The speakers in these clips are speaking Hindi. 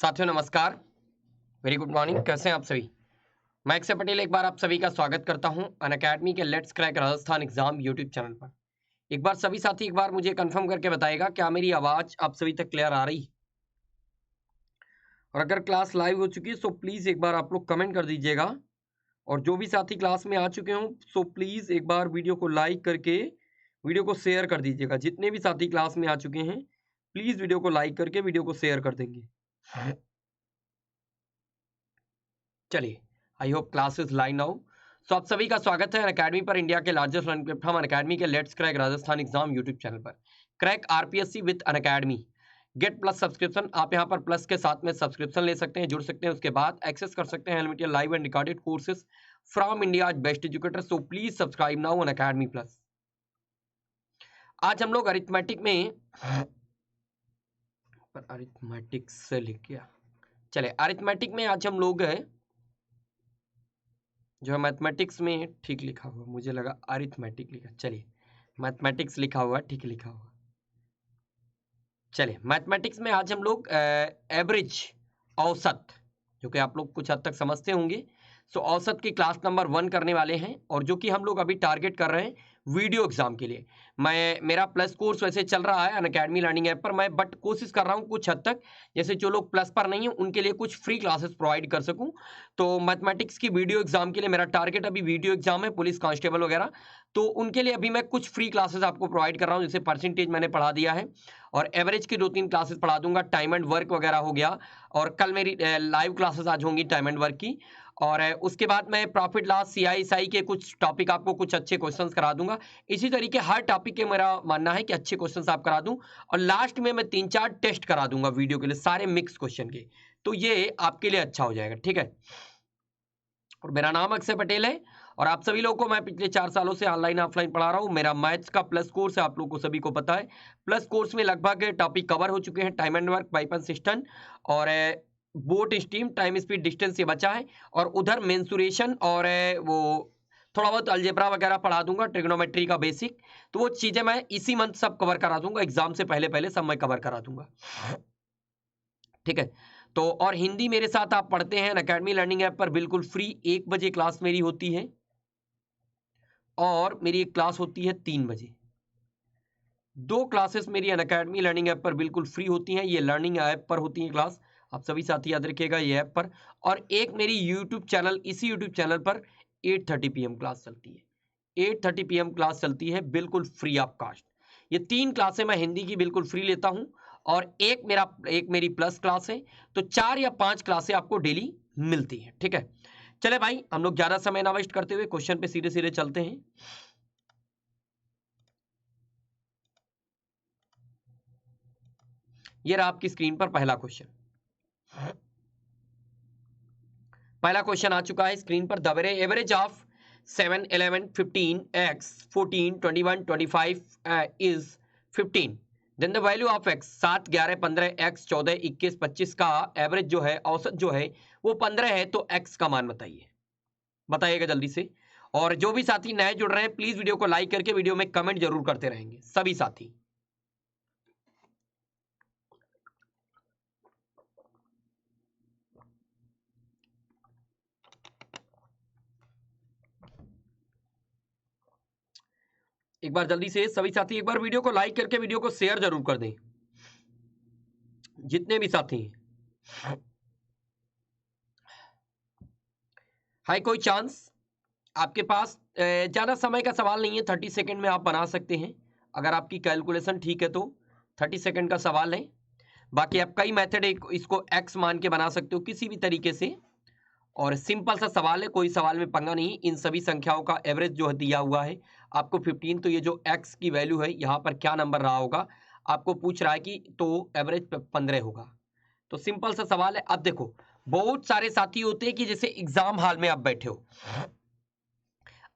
साथियों नमस्कार, वेरी गुड मॉर्निंग। कैसे हैं आप सभी? मैं अक्षय पटेल एक बार आप सभी का स्वागत करता हूं अनअकैडमी के let's crack Rajasthan exam YouTube channel पर। एक बार सभी साथी एक बार मुझे कंफर्म करके बताएगा क्या मेरी आवाज आप सभी तक क्लियर आ रही? और अगर क्लास लाइव हो चुकी है सो प्लीज एक बार आप लोग कमेंट कर दीजिएगा। और जो भी साथी क्लास में आ चुके हों सो प्लीज एक बार वीडियो को लाइक करके वीडियो को शेयर कर दीजिएगा। जितने भी साथी क्लास में आ चुके हैं प्लीज वीडियो को लाइक करके वीडियो को शेयर कर देंगे। चलिए, I hope class is line now. So आप सभी का स्वागत है अनअकैडमी पर, इंडिया के लार्जेस्ट लर्निंग प्लेटफॉर्म अनअकैडमी के let's crack Rajasthan exam YouTube channel पर। Crack RPSC with Unacademy, get plus subscription. आप यहां पर प्लस के साथ में सब्सक्रिप्शन ले सकते हैं, जुड़ सकते हैं, उसके बाद एक्सेस कर सकते हैं unlimited live and recorded courses from India best educator. So please subscribe now Unacademy plus. आज हम लोग अरिथमेटिक में अरिथमेटिक से लिख गया। चले, अरिथमेटिक में आज हम लोग जो है मैथमेटिक्स में ठीक लिखा हुआ, मुझे लगा अरिथमेटिक लिखा। चलिए, मैथमेटिक्स लिखा हुआ, ठीक लिखा हुआ। चलिए, मैथमेटिक्स में आज हम लोग एवरेज, औसत, जो कि आप लोग कुछ हद तक समझते होंगे। सो औसत की क्लास नंबर 1 करने वाले हैं, और जो कि हम लोग अभी टारगेट कर रहे हैं वीडियो एग्जाम के लिए। मेरा प्लस कोर्स वैसे चल रहा है अनअकैडमी लर्निंग ऐप पर, मैं बट कोशिश कर रहा हूँ कुछ हद तक, जैसे जो लोग प्लस पर नहीं है उनके लिए कुछ फ्री क्लासेस प्रोवाइड कर सकूं। तो मैथमेटिक्स की वीडियो एग्जाम के लिए मेरा टारगेट अभी वीडियो एग्जाम है, पुलिस कांस्टेबल वगैरह, तो उनके लिए अभी मैं कुछ फ्री क्लासेस आपको प्रोवाइड कर रहा हूँ। जैसे परसेंटेज मैंने पढ़ा दिया है, और एवरेज की 2-3 क्लासेस पढ़ा दूंगा। टाइम एंड वर्क वगैरह हो गया, और कल मेरी लाइव क्लासेस आज होंगी टाइम एंड वर्क की। और उसके बाद मैं प्रॉफिट लॉस, सीआईएसआई के कुछ टॉपिक, आपको कुछ अच्छे क्वेश्चंस करा दूंगा। इसी तरीके हर टॉपिक के मेरा मानना है कि अच्छे क्वेश्चंस आप करा दूं, और लास्ट में मैं 3-4 टेस्ट करा दूंगा वीडियो के लिए, सारे मिक्स क्वेश्चन के। तो ये आपके लिए अच्छा हो जाएगा, ठीक है। और मेरा नाम अक्षय पटेल है, और आप सभी लोगों को मैं पिछले 4 सालों से ऑनलाइन ऑफलाइन पढ़ा रहा हूँ। मेरा मैथ्स का प्लस कोर्स है, आप लोगों को सभी को पता है। प्लस कोर्स में लगभग टॉपिक कवर हो चुके हैं। टाइम एंड वर्क, पाइपन सिस्टम, और boat steam, time speed distance ये बचा है। और उधर मेंसुरेशन और वो थोड़ा बहुत अलजेब्रा वगैरह पढ़ा दूंगा, ट्रिग्नोमेट्री का बेसिक। तो वो चीजें मैं इसी मंथ सब कवर करा दूंगा, एग्जाम से पहले पहले सब मैं कवर करा दूंगा, ठीक है। तो और हिंदी मेरे साथ आप पढ़ते हैं अनअकैडमी लर्निंग ऐप पर बिल्कुल फ्री। 1 बजे क्लास मेरी होती है, और मेरी एक क्लास होती है 3 बजे। 2 क्लासेस मेरी अनअकैडमी लर्निंग ऐप पर बिल्कुल फ्री होती हैं। ये लर्निंग ऐप पर होती है क्लास, आप सभी साथी याद रखिएगा, ये ऐप पर। और एक मेरी यूट्यूब चैनल, इसी यूट्यूब चैनल पर 8:30 PM क्लास चलती है। 8:30 PM क्लास चलती है बिल्कुल फ्री ऑफ कास्ट। ये 3 क्लासें मैं हिंदी की बिल्कुल फ्री लेता हूं, और एक मेरी प्लस क्लास है। तो 4 या 5 क्लासें आपको डेली मिलती हैं, ठीक है। चले भाई, हम लोग ज्यादा समय ना वेस्ट करते हुए क्वेश्चन पे सीधे सीधे चलते हैं। ये रहा आपकी स्क्रीन पर पहला क्वेश्चन। पहला क्वेश्चन आ चुका है स्क्रीन पर। The average of 7, 11, 15, x, 14, 21, 25 is 15। Then the value of x, 7, 11, 15, x, 14, 21, 25 का एवरेज जो है, औसत जो है वो 15 है, तो x का मान बताइए। बताइएगा जल्दी से। और जो भी साथी नए जुड़ रहे हैं प्लीज वीडियो को लाइक करके वीडियो में कमेंट जरूर करते रहेंगे सभी साथी। एक बार जल्दी से सभी साथी एक बार वीडियो को लाइक करके वीडियो को शेयर जरूर कर दें, जितने भी साथी हैं। हाय, कोई चांस आपके पास? ज्यादा समय का सवाल नहीं है, 30 सेकंड में आप बना सकते हैं अगर आपकी कैलकुलेशन ठीक है तो। 30 सेकंड का सवाल है। बाकी आप कई मेथड इसको एक्स मान के बना सकते हो किसी भी तरीके से, और सिंपल सा सवाल है, कोई सवाल में पंगा नहीं। इन सभी संख्याओं का एवरेज जो है दिया हुआ है आपको 15, तो ये जो एक्स की वैल्यू है यहाँ पर क्या नंबर रहा होगा आपको पूछ रहा है कि, तो एवरेज 15 होगा। तो सिंपल सा सवाल है। अब देखो, बहुत सारे साथी होते हैं कि जैसे एग्जाम हॉल में आप बैठे हो,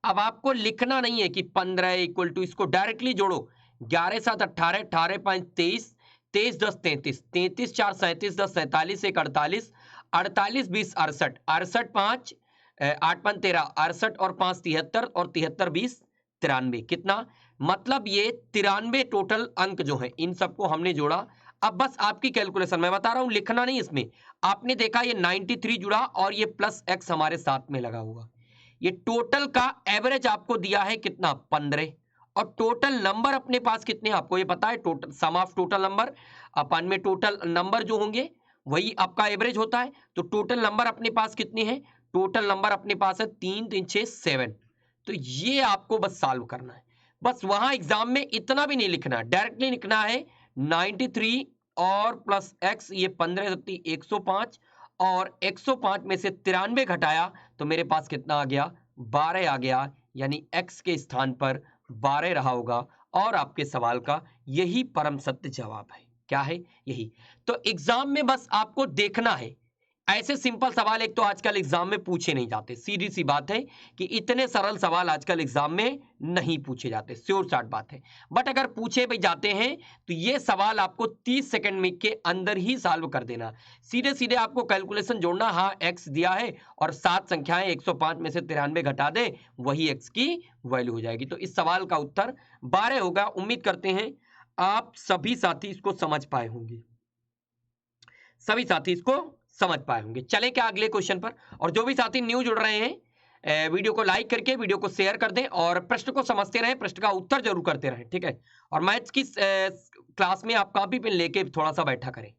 अब आपको लिखना नहीं है कि 15 इक्वल टू, इसको डायरेक्टली जोड़ो। 11 7 18, 18 5 23, 23 10 33, 33 4 37, 10 47, 1 48, 48 20 68, 68 5 8 5 13, 68 और 5 73, और 73 20 93। कितना? मतलब ये 93 टोटल अंक जो है इन सबको हमने जोड़ा, अब बस आपकी कैलकुलेशन मैं बता रहा हूं, लिखना नहीं इसमें। आपने देखा ये 93 जुड़ा और ये प्लस x हमारे साथ में लगा हुआ, ये टोटल का एवरेज आपको दिया है कितना 15, और टोटल नंबर अपने पास कितने आपको ये पता है, total sum of total number अपन में टोटल नंबर जो होंगे वही आपका एवरेज होता है। तो टोटल नंबर अपने पास कितने हैं, टोटल नंबर अपने पास है 3 3 6 7। तो ये आपको बस सॉल्व करना है, बस वहां एग्जाम में इतना भी नहीं लिखना, डायरेक्टली लिखना है 93 और प्लस x, ये 15 सत्ती 105, और 105 में से 93 घटाया तो मेरे पास कितना आ गया 12 आ गया, यानी x के स्थान पर 12 रहा होगा। और आपके सवाल का यही परम सत्य जवाब है। क्या है यही। तो एग्जाम में बस आपको देखना है, ऐसे सिंपल सवाल एक तो आजकल एग्जाम में पूछे नहीं जाते, सीधी सी बात है कि इतने सरल सवाल आजकल एग्जाम में नहीं पूछे जाते, श्योर शॉर्ट बात है। बट अगर पूछे भी जाते हैं तो ये सवाल आपको 30 सेकंड में के अंदर ही सॉल्व कर देना, सीधे सीधे आपको कैलकुलेशन जोड़ना, हाँ x दिया है और 7 संख्याएं 105 में से 93 घटा दे, वही x की वैल्यू हो जाएगी। तो इस सवाल का उत्तर 12 होगा। उम्मीद करते हैं आप सभी साथी इसको समझ पाए होंगे, सभी साथी इसको समझ पाए होंगे। चले क्या अगले क्वेश्चन पर। और जो भी साथी न्यू जुड़ रहे हैं, वीडियो को लाइक करके वीडियो को शेयर कर दें और प्रश्न को समझते रहें, प्रश्न का उत्तर जरूर करते रहें, ठीक है। और मैथ्स की क्लास में आप कॉपी पेन लेके थोड़ा सा बैठा करें,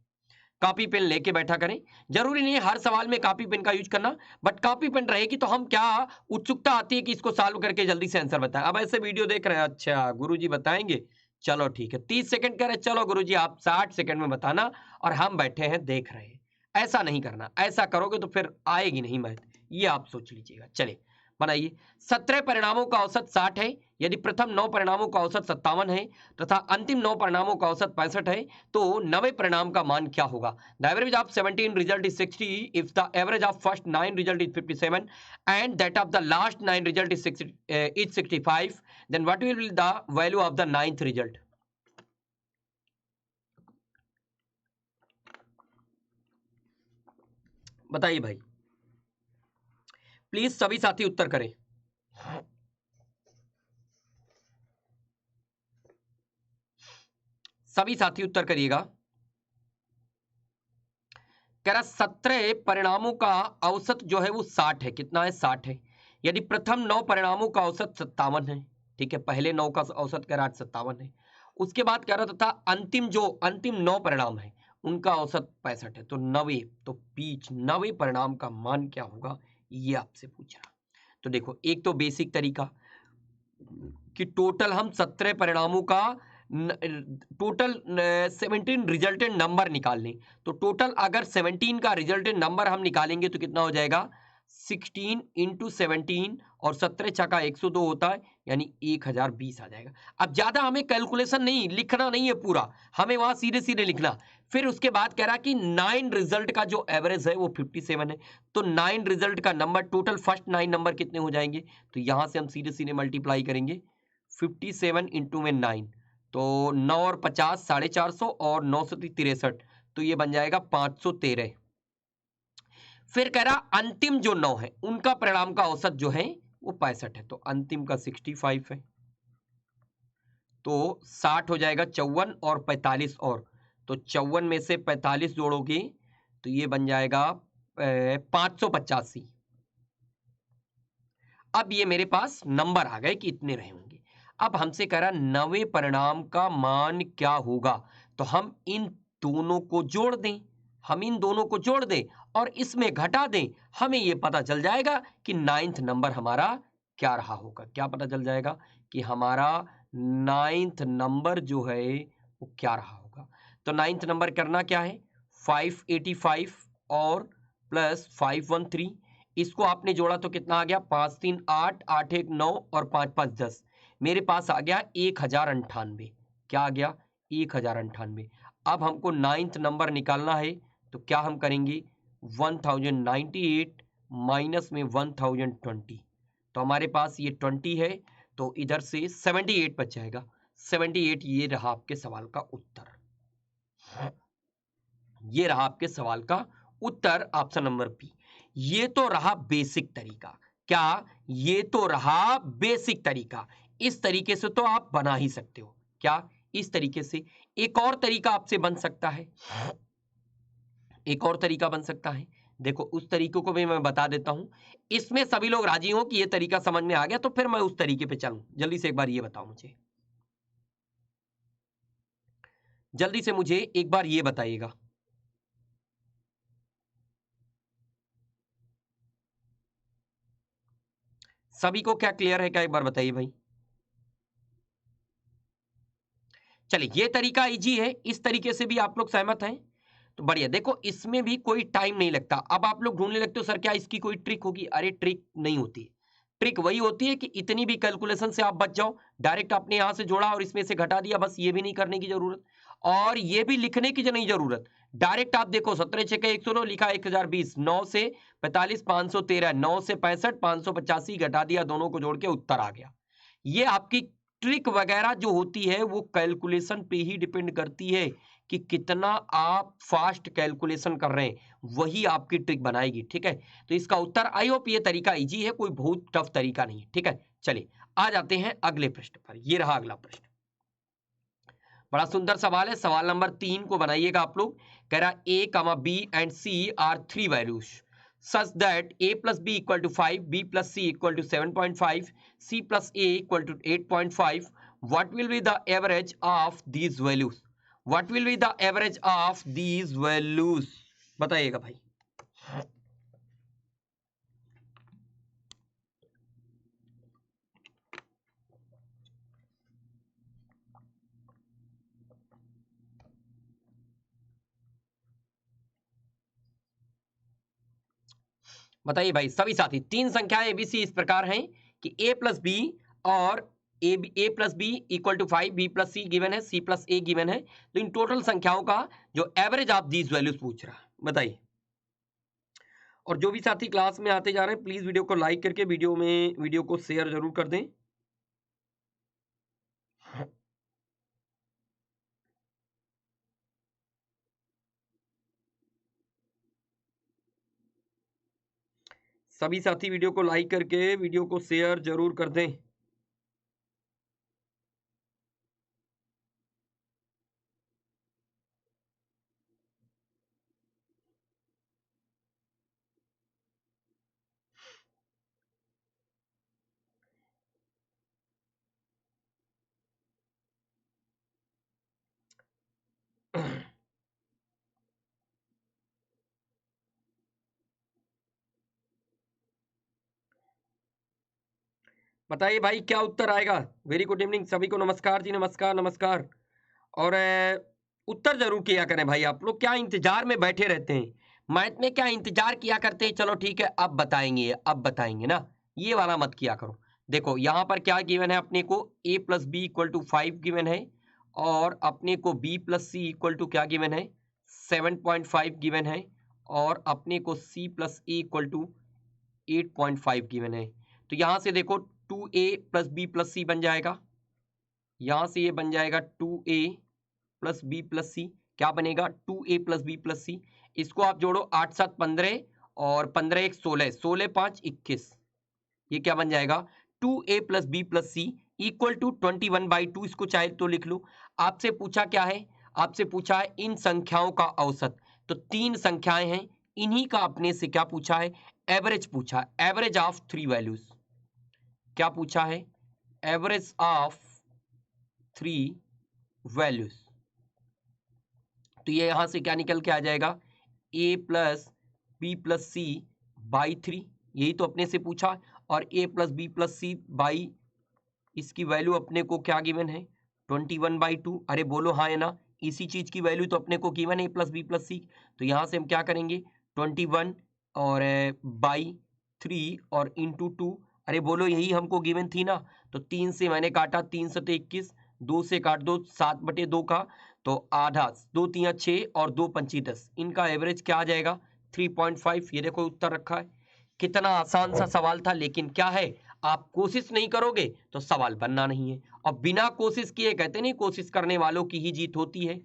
कॉपी पेन लेके बैठा करें। जरूरी नहीं है हर सवाल में कॉपी पेन का यूज करना, बट कॉपी पेन रहेगी तो हम क्या उत्सुकता आती है कि इसको सॉल्व करके जल्दी से आंसर बताएं। अब ऐसे वीडियो देख रहे हैं, अच्छा गुरुजी बताएंगे, चलो ठीक है 30 सेकंड कह रहे, चलो गुरुजी आप 60 सेकंड में बताना, और हम बैठे हैं देख रहे हैं। ऐसा नहीं करना, ऐसा करोगे तो फिर आएगी नहीं मैथ, ये आप सोच लीजिएगा। चले बनाइए। 17 परिणामों का औसत 60 है, यदि प्रथम 9 परिणामों का औसत 57 है तथा अंतिम 9 परिणामों का औसत 65 है तो 90 परिणाम का मान क्या होगा। The average of 17 result is 60 if the average of first 9 result is 57 and that of the last 9 result is 65, then what will be the value of the 9th result. बताइए भाई, प्लीज सभी साथी उत्तर करें। सभी साथी उत्तर करिएगा। कह रहा 17 परिणामों का औसत जो है वो 60 है, कितना है 60 है। यदि प्रथम 9 परिणामों का औसत 57 है, ठीक है, पहले 9 का औसत कह रहा 57 है। उसके बाद कह रहा था अंतिम 9 परिणाम है उनका औसत 65 है, तो 90, तो बीच 90 परिणाम का मान क्या होगा ये आपसे पूछ रहा। तो देखो एक तो बेसिक तरीका कि टोटल हम 17 परिणामों का टोटल 17 रिजल्टेंट नंबर निकाल लें। तो टोटल अगर 17 का रिजल्टेंट नंबर हम निकालेंगे तो कितना हो जाएगा 16 इंटू 17, और 17 छक्का 102 होता है, यानी 1020 आ जाएगा। अब ज्यादा हमें कैलकुलेशन नहीं लिखना नहीं है पूरा, हमें वहां सीधे सीधे लिखना। फिर उसके बाद कह रहा कि 9 रिजल्ट का जो एवरेज है वो 57 है, तो 9 रिजल्ट का नंबर टोटल फर्स्ट 9 नंबर कितने हो जाएंगे, तो यहां से हम सीधे सीधे मल्टीप्लाई करेंगे 57 इंटू में 9, तो 9 और 50 450 और 9 से 63, तो ये बन जाएगा 513। फिर कह रहा अंतिम जो 9 है उनका परिणाम का औसत जो है वो 65 है, तो अंतिम का 65 है, तो 60 हो जाएगा 54 और 45 और, तो 54 में से 45 जोड़ोगे तो ये बन जाएगा 585। अब ये मेरे पास नंबर आ गए कि इतने रहे होंगे। अब हमसे कह रहा 90 परिणाम का मान क्या होगा, तो हम इन दोनों को जोड़ दें, हम इन दोनों को जोड़ दें और इसमें घटा दें, हमें यह पता चल जाएगा कि 9th नंबर हमारा क्या रहा होगा। क्या पता चल जाएगा कि हमारा 9th नंबर जो है वो क्या रहा होगा। तो 9th नंबर करना क्या है 585 और प्लस 513, इसको आपने जोड़ा तो कितना आ गया 5 3 8 8 1 9 और 5 5 10, मेरे पास आ गया 1098। क्या आ गया 1098। अब हमको 9th नंबर निकालना है, तो क्या हम करेंगे 1098 माइनस में 1020, तो हमारे पास ये 20 है, तो इधर से 78 बच जाएगा। 78 ये रहा आपके सवाल का उत्तर, ये रहा आपके सवाल का उत्तर, ऑप्शन नंबर बी। ये तो रहा बेसिक तरीका। क्या ये तो रहा बेसिक तरीका, इस तरीके से तो आप बना ही सकते हो। क्या इस तरीके से। एक और तरीका आपसे बन सकता है, एक और तरीका बन सकता है, देखो उस तरीके को भी मैं बता देता हूं। इसमें सभी लोग राजी हो कि ये तरीका समझ में आ गया तो फिर मैं उस तरीके पे चलूं। जल्दी से एक बार ये बताओ मुझे, जल्दी से मुझे एक बार ये बताइएगा। सभी को क्या क्लियर है क्या, एक बार बताइए भाई। चलिए ये तरीका इजी है, इस तरीके से भी आप लोग सहमत हैं तो बढ़िया। देखो इसमें भी कोई टाइम नहीं लगता। अब आप लोग ढूंढने लगते हो सर क्या इसकी कोई ट्रिक होगी, अरे ट्रिक नहीं होती। ट्रिक वही होती है कि इतनी भी कैलकुलेशन से आप बच जाओ, डायरेक्ट आपने यहां से जोड़ा और इसमें से घटा दिया, बस ये भी नहीं करने की जरूरत और ये भी लिखने की नहीं जरूरत। डायरेक्ट आप देखो 17 6 109 लिखा 1020, 9 से 45 513, 9 से 65 585 घटा दिया, दोनों को जोड़ के उत्तर आ गया। ये आपकी ट्रिक वगैरह जो होती है वो कैलकुलेशन पे ही डिपेंड करती है कि कितना आप फास्ट कैलकुलेशन कर रहे हैं, वही आपकी ट्रिक बनाएगी। ठीक है, तो इसका उत्तर आई होप ये तरीका इजी है, कोई बहुत टफ तरीका नहीं। ठीक है, चलिए आ जाते हैं अगले प्रश्न पर। ये रहा अगला प्रश्न, बड़ा सुंदर सवाल है। सवाल नंबर 3 को बनाइएगा आप लोग। कह रहा a, b and c are 3 values such that a plus b equal to 5, b plus c equal to 7.5, c plus a equal to 8.5. What will be the average of these values? What will be the average of these values? बताइएगा भाई। बताइए भाई सभी साथी। तीन संख्याएं एबीसी इस प्रकार हैं कि a प्लस बी और A plus B equal to 5, B plus C given है, सी प्लस ए गिवन है। तो इन टोटल संख्याओं का जो एवरेज ऑफ दीज वैल्यूज पूछ रहा है, बताइए। और जो भी साथी क्लास में आते जा रहे हैं प्लीज वीडियो को लाइक करके वीडियो को शेयर जरूर कर दें। सभी साथी वीडियो को लाइक करके वीडियो को शेयर जरूर कर दें। बताइए भाई क्या उत्तर आएगा। वेरी गुड इवनिंग सभी को, नमस्कार जी, नमस्कार नमस्कार। और उत्तर जरूर किया करें भाई। आप लोग क्या इंतजार में बैठे रहते हैं, मैथ में क्या इंतजार किया करते हैं। चलो ठीक है अब बताएंगे, अब बताएंगे ना, ये वाला मत किया करो। देखो यहाँ पर क्या गिवन है अपने को, a plus B equal to 5 given है और अपने को b plus C equal to क्या गिवन है 7.5 गिवन है और अपने को c plus A equal to 8.5 given है। तो यहाँ से देखो 2a प्लस बी प्लस सी बन जाएगा, यहाँ से ये बन जाएगा 2a प्लस बी प्लस सी। क्या बनेगा 2a प्लस बी प्लस सी। इसको आप जोड़ो 8 7 15 और 15 1 16, 16 5 21। ये क्या बन जाएगा 2a plus B plus C equal to 21/2। इसको चाहे तो लिख लो। आपसे पूछा क्या है, आपसे पूछा है इन संख्याओं का औसत। तो तीन संख्याएं हैं, इन्हीं का अपने से क्या पूछा है, एवरेज पूछा है, एवरेज ऑफ 3 वैल्यूज। क्या पूछा है, एवरेज ऑफ 3 वैल्यूज। तो ये यहां से क्या निकल के आ जाएगा a plus B plus C by 3, यही तो अपने से पूछा। और a plus B plus C by, इसकी वैल्यू अपने को क्या गिवन है 21/2। अरे बोलो हाँ है ना, इसी चीज की वैल्यू तो अपने को गिवन है a plus B plus C. तो यहां से हम क्या करेंगे 21 और बाई 3 और इंटू 2। अरे बोलो यही हमको गिवन थी ना। तो 3 से मैंने काटा, 3 से 21, 2 से काट दो 7/2 का, तो आधा, 2 3 6 और 2 5 10। इनका एवरेज क्या आ जाएगा 3.5। ये देखो उत्तर रखा है। कितना आसान सा सवाल था, लेकिन क्या है आप कोशिश नहीं करोगे तो सवाल बनना नहीं है। और बिना कोशिश किए, कहते नहीं कोशिश करने वालों की ही जीत होती है,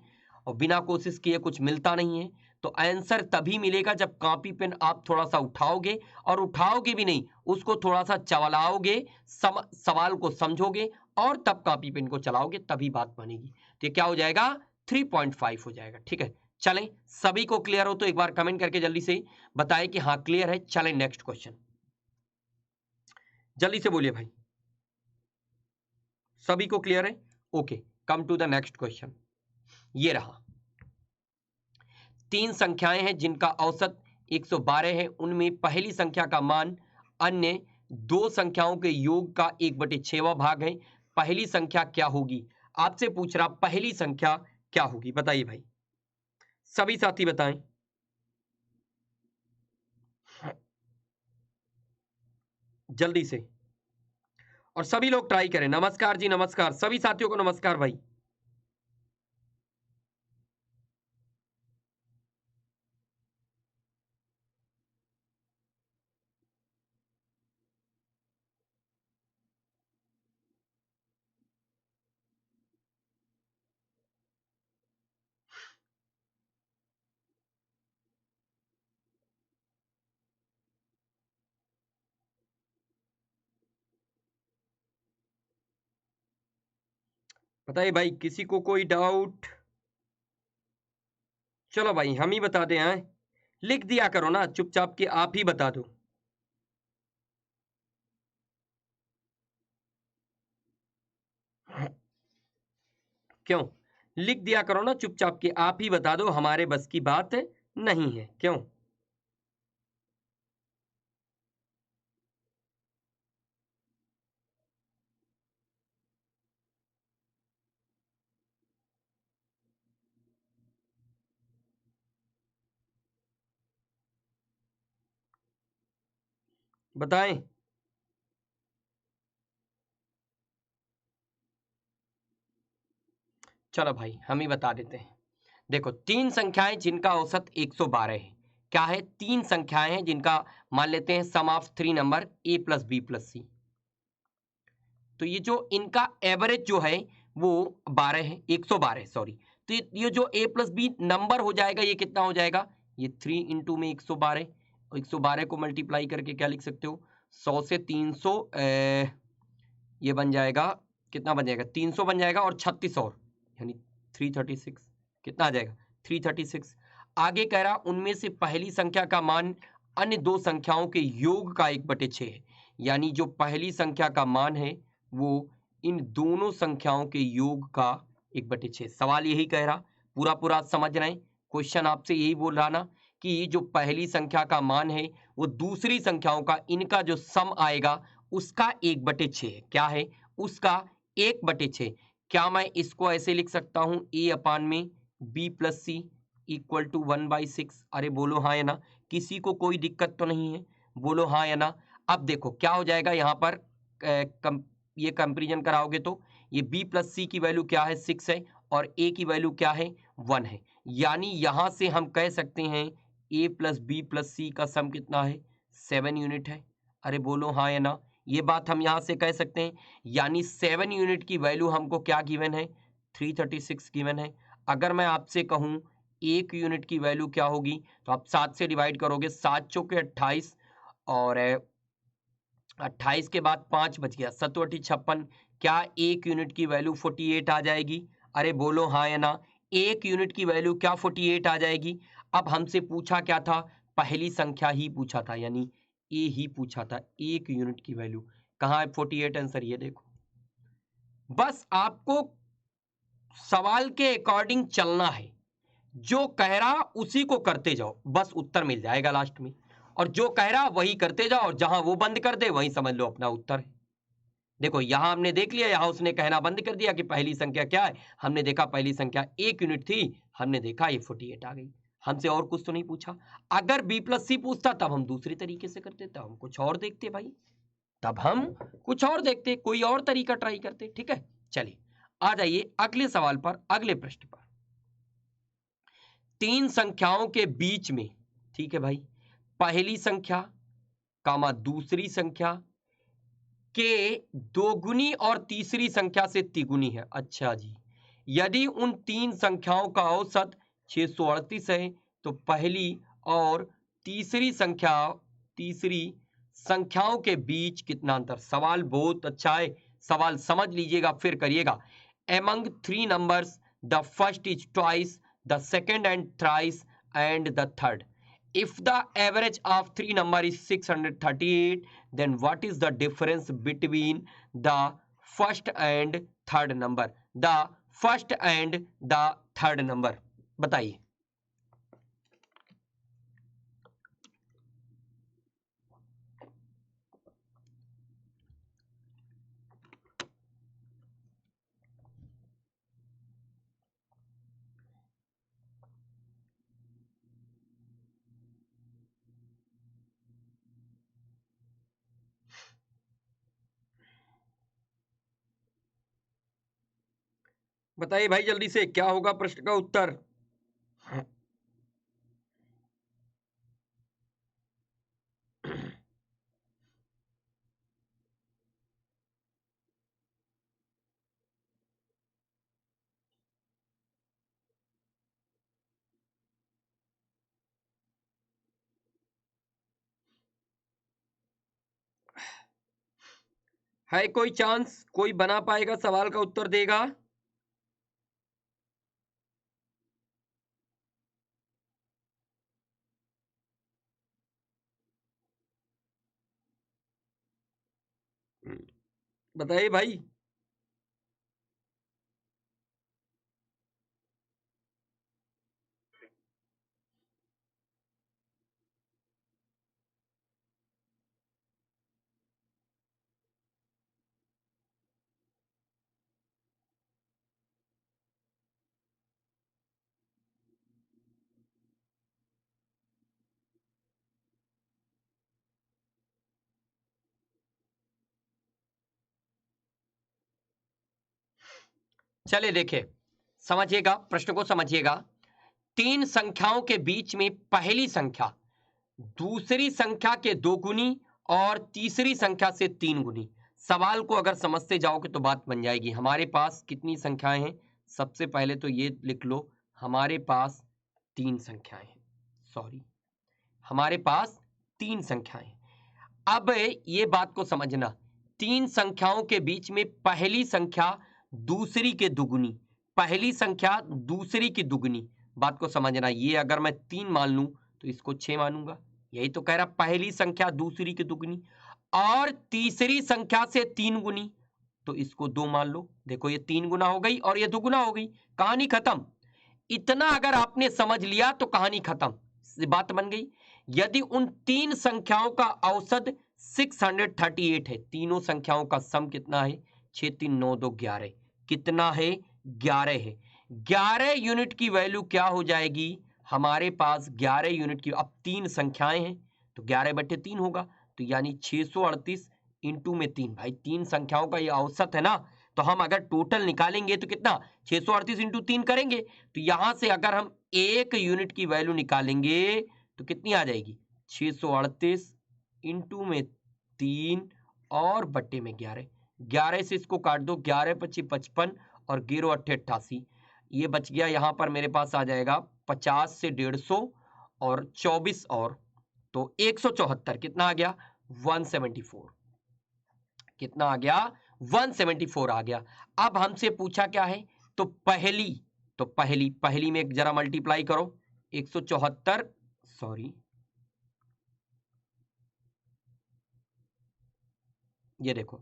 और बिना कोशिश किए कुछ मिलता नहीं है। तो आंसर तभी मिलेगा जब कॉपी पेन आप थोड़ा सा उठाओगे, और उठाओगे भी नहीं, उसको थोड़ा सा चलाओगे, सवाल को समझोगे और तब कॉपी पेन को चलाओगे, तभी बात बनेगी। तो ये क्या हो जाएगा, 3.5 हो जाएगा। ठीक है, चलें, सभी को क्लियर हो तो एक बार कमेंट करके जल्दी से बताएं कि हाँ क्लियर है। चलें नेक्स्ट क्वेश्चन, जल्दी से बोलिए भाई, सभी को क्लियर है? Okay, come to the next question. ये रहा, 3 संख्याएं हैं जिनका औसत 112 है, उनमें पहली संख्या का मान अन्य 2 संख्याओं के योग का 1/6वां भाग है। पहली संख्या क्या होगी? आपसे पूछ रहा पहली संख्या क्या होगी, बताइए भाई, सभी साथी बताएं। जल्दी से, और सभी लोग ट्राई करें। नमस्कार जी, नमस्कार, सभी साथियों को नमस्कार भाई। बताइए भाई, किसी को कोई डाउट? चलो भाई हम ही बता दें, हैं लिख दिया करो ना, चुपचाप के आप ही बता दो। क्यों? लिख दिया करो ना चुपचाप के, आप ही बता दो, हमारे बस की बात नहीं है। क्यों? बताएं। चलो भाई हम ही बता देते हैं। देखो, 3 संख्याएं जिनका औसत 112 है। क्या है? 3 संख्याएं हैं जिनका मान लेते हैं sum of 3 number a plus B plus C. तो ये जो इनका एवरेज जो है वो 12 है, 112, सॉरी। तो ये जो a प्लस बी नंबर हो जाएगा, ये कितना हो जाएगा? ये 3 इंटू में 112, और 112 को मल्टीप्लाई करके क्या लिख सकते हो, 100 से 300, ये बन जाएगा, कितना बन जाएगा, 300 बन जाएगा, और 36 और, यानी 336। कितना आ जाएगा? 336। आगे कह रहा उनमें से पहली संख्या का मान अन्य 2 संख्याओं के योग का 1/6 है। यानी जो पहली संख्या का मान है वो इन दोनों संख्याओं के योग का 1/6। सवाल यही कह रहा, पूरा पूरा समझ रहे हैं? क्वेश्चन आपसे यही बोल रहा ना कि जो पहली संख्या का मान है वो दूसरी संख्याओं का, इनका जो सम आएगा उसका 1/6 है। क्या है? उसका 1/6। क्या मैं इसको ऐसे लिख सकता हूं, a/में b plus C equal to 1/6? अरे बोलो हाँ या ना, किसी को कोई दिक्कत तो नहीं है? बोलो हाँ या ना। अब देखो क्या हो जाएगा यहाँ पर, ये कंपेरिजन कराओगे तो ये b प्लस सी की वैल्यू क्या है, 6 है, और a की वैल्यू क्या है, 1 है। यानी यहां से हम कह सकते हैं a प्लस बी प्लस सी का सम कितना है, 7 यूनिट है। अरे बोलो हाँ या ना, ये बात हम यहां से कह सकते हैं। यानी 7 यूनिट की वैल्यू हमको क्या गिवन है, 336 गिवन है। अगर मैं आपसे कहूं 1 यूनिट की वैल्यू क्या होगी, तो आप 7 से डिवाइड करोगे, 7 चौके 28, और 28 के बाद 5 बच गया, 7 56। क्या 1 यूनिट की वैल्यू 48 आ जाएगी? अरे बोलो हाँ या ना, 1 यूनिट की वैल्यू क्या 48 आ जाएगी? अब हमसे पूछा क्या था, पहली संख्या ही पूछा था, यानी ए ही पूछा था, 1 यूनिट की वैल्यू। कहाँ है 48? आंसर ये देखो। बस आपको सवाल के अकॉर्डिंग चलना है, जो कह रहा उसी को करते जाओ, बस उत्तर मिल जाएगा लास्ट में। और जो कह रहा वही करते जाओ, और जहां वो बंद कर दे वही समझ लो अपना उत्तर है। देखो यहां हमने देख लिया, यहां उसने कहना बंद कर दिया कि पहली संख्या क्या है। हमने देखा पहली संख्या 1 यूनिट थी, हमने देखा ये 48 आ गई। हमसे और कुछ तो नहीं पूछा। अगर बी प्लस सी पूछता तब हम दूसरी तरीके से करते, तब हम कुछ और देखते भाई, तब हम कुछ और देखते, कोई और तरीका ट्राई करते। ठीक है, चलिए आ जाइए अगले सवाल पर, अगले प्रश्न पर। 3 संख्याओं के बीच में, ठीक है भाई, पहली संख्या कामा दूसरी संख्या के दोगुनी और तीसरी संख्या से तिगुनी है। अच्छा जी, यदि उन 3 संख्याओं का औसत 638 है, तो पहली और तीसरी संख्याओं के बीच कितना अंतर। सवाल बहुत अच्छा है, सवाल समझ लीजिएगा फिर करिएगा। Among three numbers, the first is twice, the second and thrice, and the third. If the average of three number is 638, then what is the difference between the first and third number? The first and the third number. बताइए। बताइए भाई जल्दी से, क्या होगा प्रश्न का उत्तर। है कोई चांस, कोई बना पाएगा, सवाल का उत्तर देगा। बताइए भाई। चलिए देखिए, समझिएगा प्रश्न को, समझिएगा। तीन संख्याओं के बीच में पहली संख्या दूसरी संख्या के 2 गुनी और तीसरी संख्या से 3 गुनी। सवाल को अगर समझते जाओगे तो बात बन जाएगी। हमारे पास कितनी संख्याएं हैं, सबसे पहले तो ये लिख लो, हमारे पास 3 संख्याएं हैं। सॉरी, हमारे पास 3 संख्याएं हैं। अब ये बात को समझना, 3 संख्याओं के बीच में पहली संख्या दूसरी के दुगुनी, पहली संख्या दूसरी की दुगुनी। बात को समझना, ये अगर मैं 3 मान लूं तो इसको 6 मानूंगा। यही तो कह रहा, पहली संख्या दूसरी की दुगुनी और तीसरी संख्या से 3 गुनी, तो इसको 2 मान लो। देखो ये 3 गुना हो गई और ये दुगुना हो गई, कहानी खत्म। इतना अगर आपने समझ लिया तो कहानी खत्म, बात बन गई। यदि उन 3 संख्याओं का औसत 638 है, तीनों संख्याओं का सम कितना है, 6 3 9 2 11, कितना है, 11 है। 11 यूनिट की वैल्यू क्या हो जाएगी हमारे पास, 11 यूनिट की, अब 3 संख्याएं हैं तो 11/3 होगा, तो यानी 638 इंटू में 3। भाई 3 संख्याओं का ये औसत है ना, तो हम अगर टोटल निकालेंगे तो कितना, 638 इंटू 3 करेंगे, तो यहां से अगर हम 1 यूनिट की वैल्यू निकालेंगे तो कितनी आ जाएगी, 638 इंटू में 3 और बट्टे में 11। 11 से इसको काट दो, 11 25 55 और 0 8 88, ये बच गया। यहां पर मेरे पास आ जाएगा 50 से 150 और 24 और, तो 174, कितना आ गया, 174, कितना आ गया, 174 आ गया। अब हमसे पूछा क्या है, तो पहली में जरा मल्टीप्लाई करो, 174, सॉरी ये देखो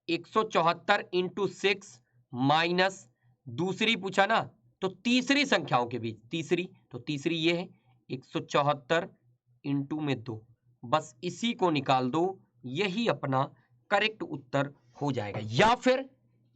174 इंटू 6 माइनस दूसरी पूछा ना, तो तीसरी संख्याओं के बीच, तो तीसरी ये है 174 इंटू में 2, बस इसी को निकाल दो, यही अपना करेक्ट उत्तर हो जाएगा।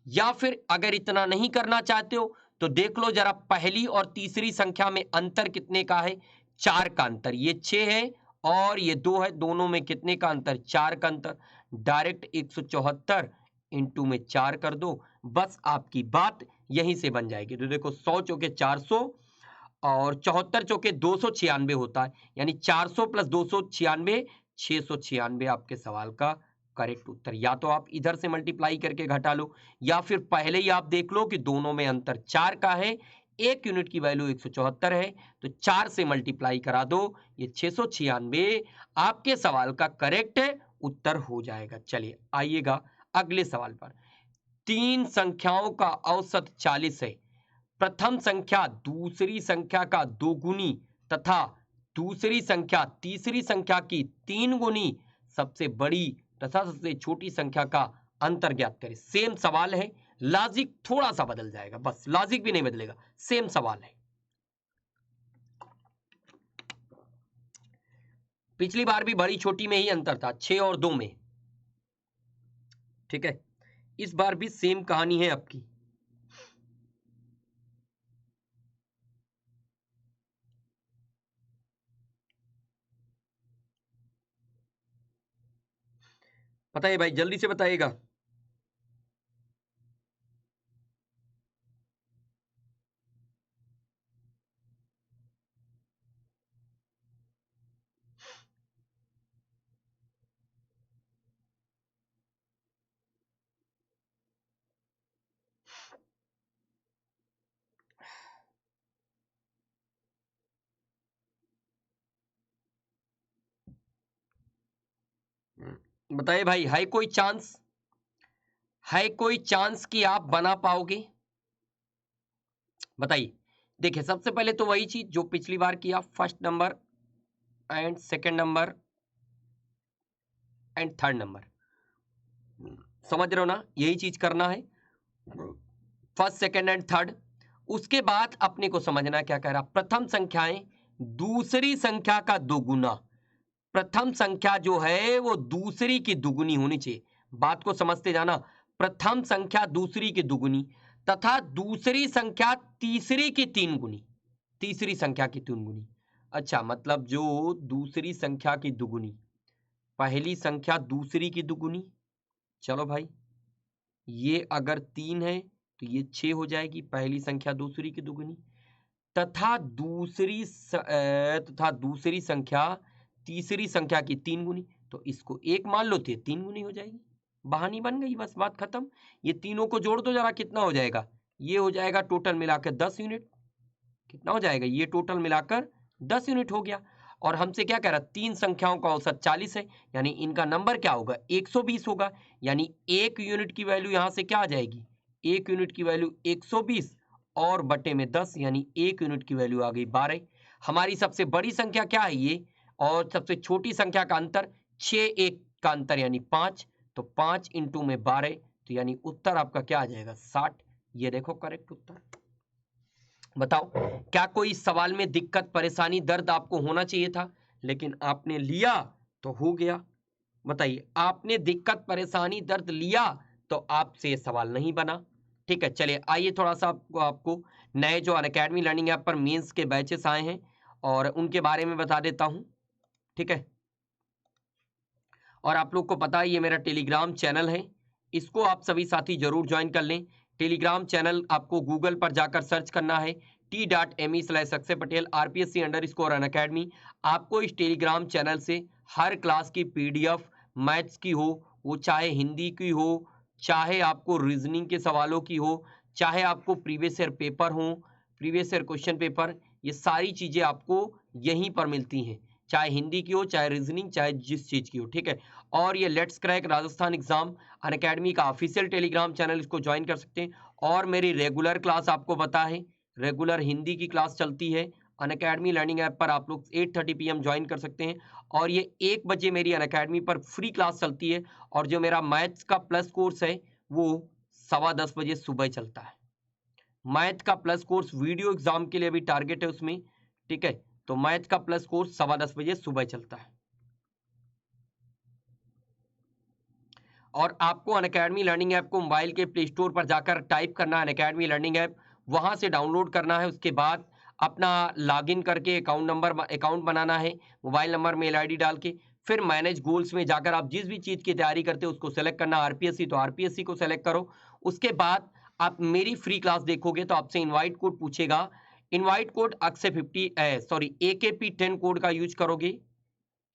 या फिर अगर इतना नहीं करना चाहते हो तो देख लो जरा, पहली और तीसरी संख्या में अंतर कितने का है, 4 का अंतर। ये 6 है और ये 2 है, दोनों में कितने का अंतर, 4 का अंतर। डायरेक्ट 174 इंटू में 4 कर दो, बस आपकी बात यहीं से बन जाएगी। तो देखो 100 चौके 400 और 74 चौके 296 होता है, यानी 400 प्लस 296, 696 आपके सवाल का करेक्ट उत्तर। या तो आप इधर से मल्टीप्लाई करके घटा लो, या फिर पहले ही आप देख लो कि दोनों में अंतर 4 का है, एक यूनिट की वैल्यू 174 है, तो 4 से मल्टीप्लाई करा दो, ये 696 आपके सवाल का करेक्ट उत्तर हो जाएगा। चलिए आइएगा अगले सवाल पर। तीन संख्याओं का औसत 40 है। प्रथम संख्या दूसरी संख्या का 2 गुनी तथा दूसरी संख्या तीसरी संख्या की 3 गुनी सबसे बड़ी तथा सबसे छोटी संख्या का अंतर ज्ञात करें। सेम सवाल है, लॉजिक थोड़ा सा बदल जाएगा, बस लॉजिक भी नहीं बदलेगा, सेम सवाल है। पिछली बार भी बड़ी छोटी में ही अंतर था, 6 और 2 में, ठीक है। इस बार भी सेम कहानी है आपकी। बताइए भाई, जल्दी से बताइएगा। बताइए भाई, है कोई चांस, है कोई चांस कि आप बना पाओगे? बताइए। देखिए सबसे पहले तो वही चीज जो पिछली बार किया, first number and second number and third number, समझ रहे हो ना, यही चीज करना है, फर्स्ट सेकंड एंड थर्ड। उसके बाद अपने को समझना क्या कह रहा, प्रथम संख्याएं दूसरी संख्या का दोगुना, प्रथम संख्या जो है वो दूसरी की दुगुनी होनी चाहिए, बात को समझते जाना। प्रथम संख्या दूसरी की दुगुनी तथा दूसरी संख्या तीसरी की 3 गुनी, तीसरी संख्या की 3 गुनी। अच्छा, मतलब जो दूसरी संख्या की दुगुनी, पहली संख्या दूसरी की दुगुनी, चलो भाई ये अगर 3 है तो ये 6 हो जाएगी, पहली संख्या दूसरी की दुगुनी, तथा दूसरी संख्या तीसरी संख्या की 3 गुनी, तो इसको 1 मान लो तो ये 3 गुनी हो जाएगी, बहानी बन गई, बस बात खत्म। ये तीनों को जोड़ दो जरा, कितना हो जाएगा, ये हो जाएगा टोटल मिलाकर 10 यूनिट, कितना हो जाएगा, ये टोटल मिलाकर 10 यूनिट हो गया। और हमसे क्या कह रहा, तीन संख्याओं का औसत 40 है, यानी इनका नंबर क्या होगा, 120 होगा, यानी 1 यूनिट की वैल्यू यहां से क्या आ जाएगी, 1 यूनिट की वैल्यू 120 और बटे में 10, यानी 1 यूनिट की वैल्यू आ गई 12। हमारी सबसे बड़ी संख्या क्या है ये, और सबसे छोटी संख्या का अंतर 6 1 का अंतर यानी 5, तो 5 इंटू में 12, तो यानी उत्तर आपका क्या आ जाएगा 60। ये देखो करेक्ट उत्तर। बताओ, क्या कोई सवाल में दिक्कत परेशानी दर्द आपको होना चाहिए था, लेकिन आपने लिया तो हो गया। बताइए, आपने दिक्कत परेशानी दर्द लिया तो आपसे सवाल नहीं बना। ठीक है, चलिए आइए थोड़ा सा आपको नए जो अनअकैडमी लर्निंग ऐप पर मेंस के बैचेस आए हैं और उनके बारे में बता देता हूं। ठीक है, और आप लोग को पता है ये मेरा टेलीग्राम चैनल है, इसको आप सभी साथी जरूर ज्वाइन कर लें। टेलीग्राम चैनल आपको गूगल पर जाकर सर्च करना है t.me/अक्षय पटेल RPSC_अनअकैडमी। आपको इस टेलीग्राम चैनल से हर क्लास की PDF, मैथ्स की हो, वो चाहे हिंदी की हो, चाहे आपको रीजनिंग के सवालों की हो, चाहे आपको प्रीवियस ईयर पेपर हो, प्रीवियस ईयर क्वेश्चन पेपर, ये सारी चीज़ें आपको यहीं पर मिलती हैं, चाहे हिंदी की हो, चाहे रीजनिंग, चाहे जिस चीज़ की हो। ठीक है, और ये let's crack Rajasthan exam Unacademy का ऑफिशियल टेलीग्राम चैनल, इसको ज्वाइन कर सकते हैं। और मेरी रेगुलर क्लास आपको पता है, रेगुलर हिंदी की क्लास चलती है अनअकैडमी लर्निंग ऐप पर, आप लोग 8:30 PM ज्वाइन कर सकते हैं। और ये 1 बजे मेरी अनअकैडमी पर फ्री क्लास चलती है। और जो मेरा मैथ्स का प्लस कोर्स है वो 10:15 बजे सुबह चलता है। मैथ का प्लस कोर्स वीडियो एग्जाम के लिए भी टारगेट है उसमें। ठीक है, तो मैथ का प्लस कोर्स 10:15 बजे सुबह चलता है। और आपको अनअकैडमी लर्निंग ऐप को मोबाइल के प्ले स्टोर पर जाकर टाइप करना है अनअकैडमी लर्निंग ऐप, वहां से डाउनलोड करना है। उसके बाद अपना लॉगिन करके अकाउंट बनाना है, मोबाइल नंबर मेल आईडी डाल के। फिर मैनेज गोल्स में जाकर आप जिस भी चीज़ की तैयारी करते हो उसको सेलेक्ट करना, आरपीएससी तो आरपीएससी को सेलेक्ट करो। उसके बाद आप मेरी फ्री क्लास देखोगे तो आपसे इन्वाइट कोड पूछेगा, invite code Akshay 50 sorry AKP 10 code का यूज करोगे,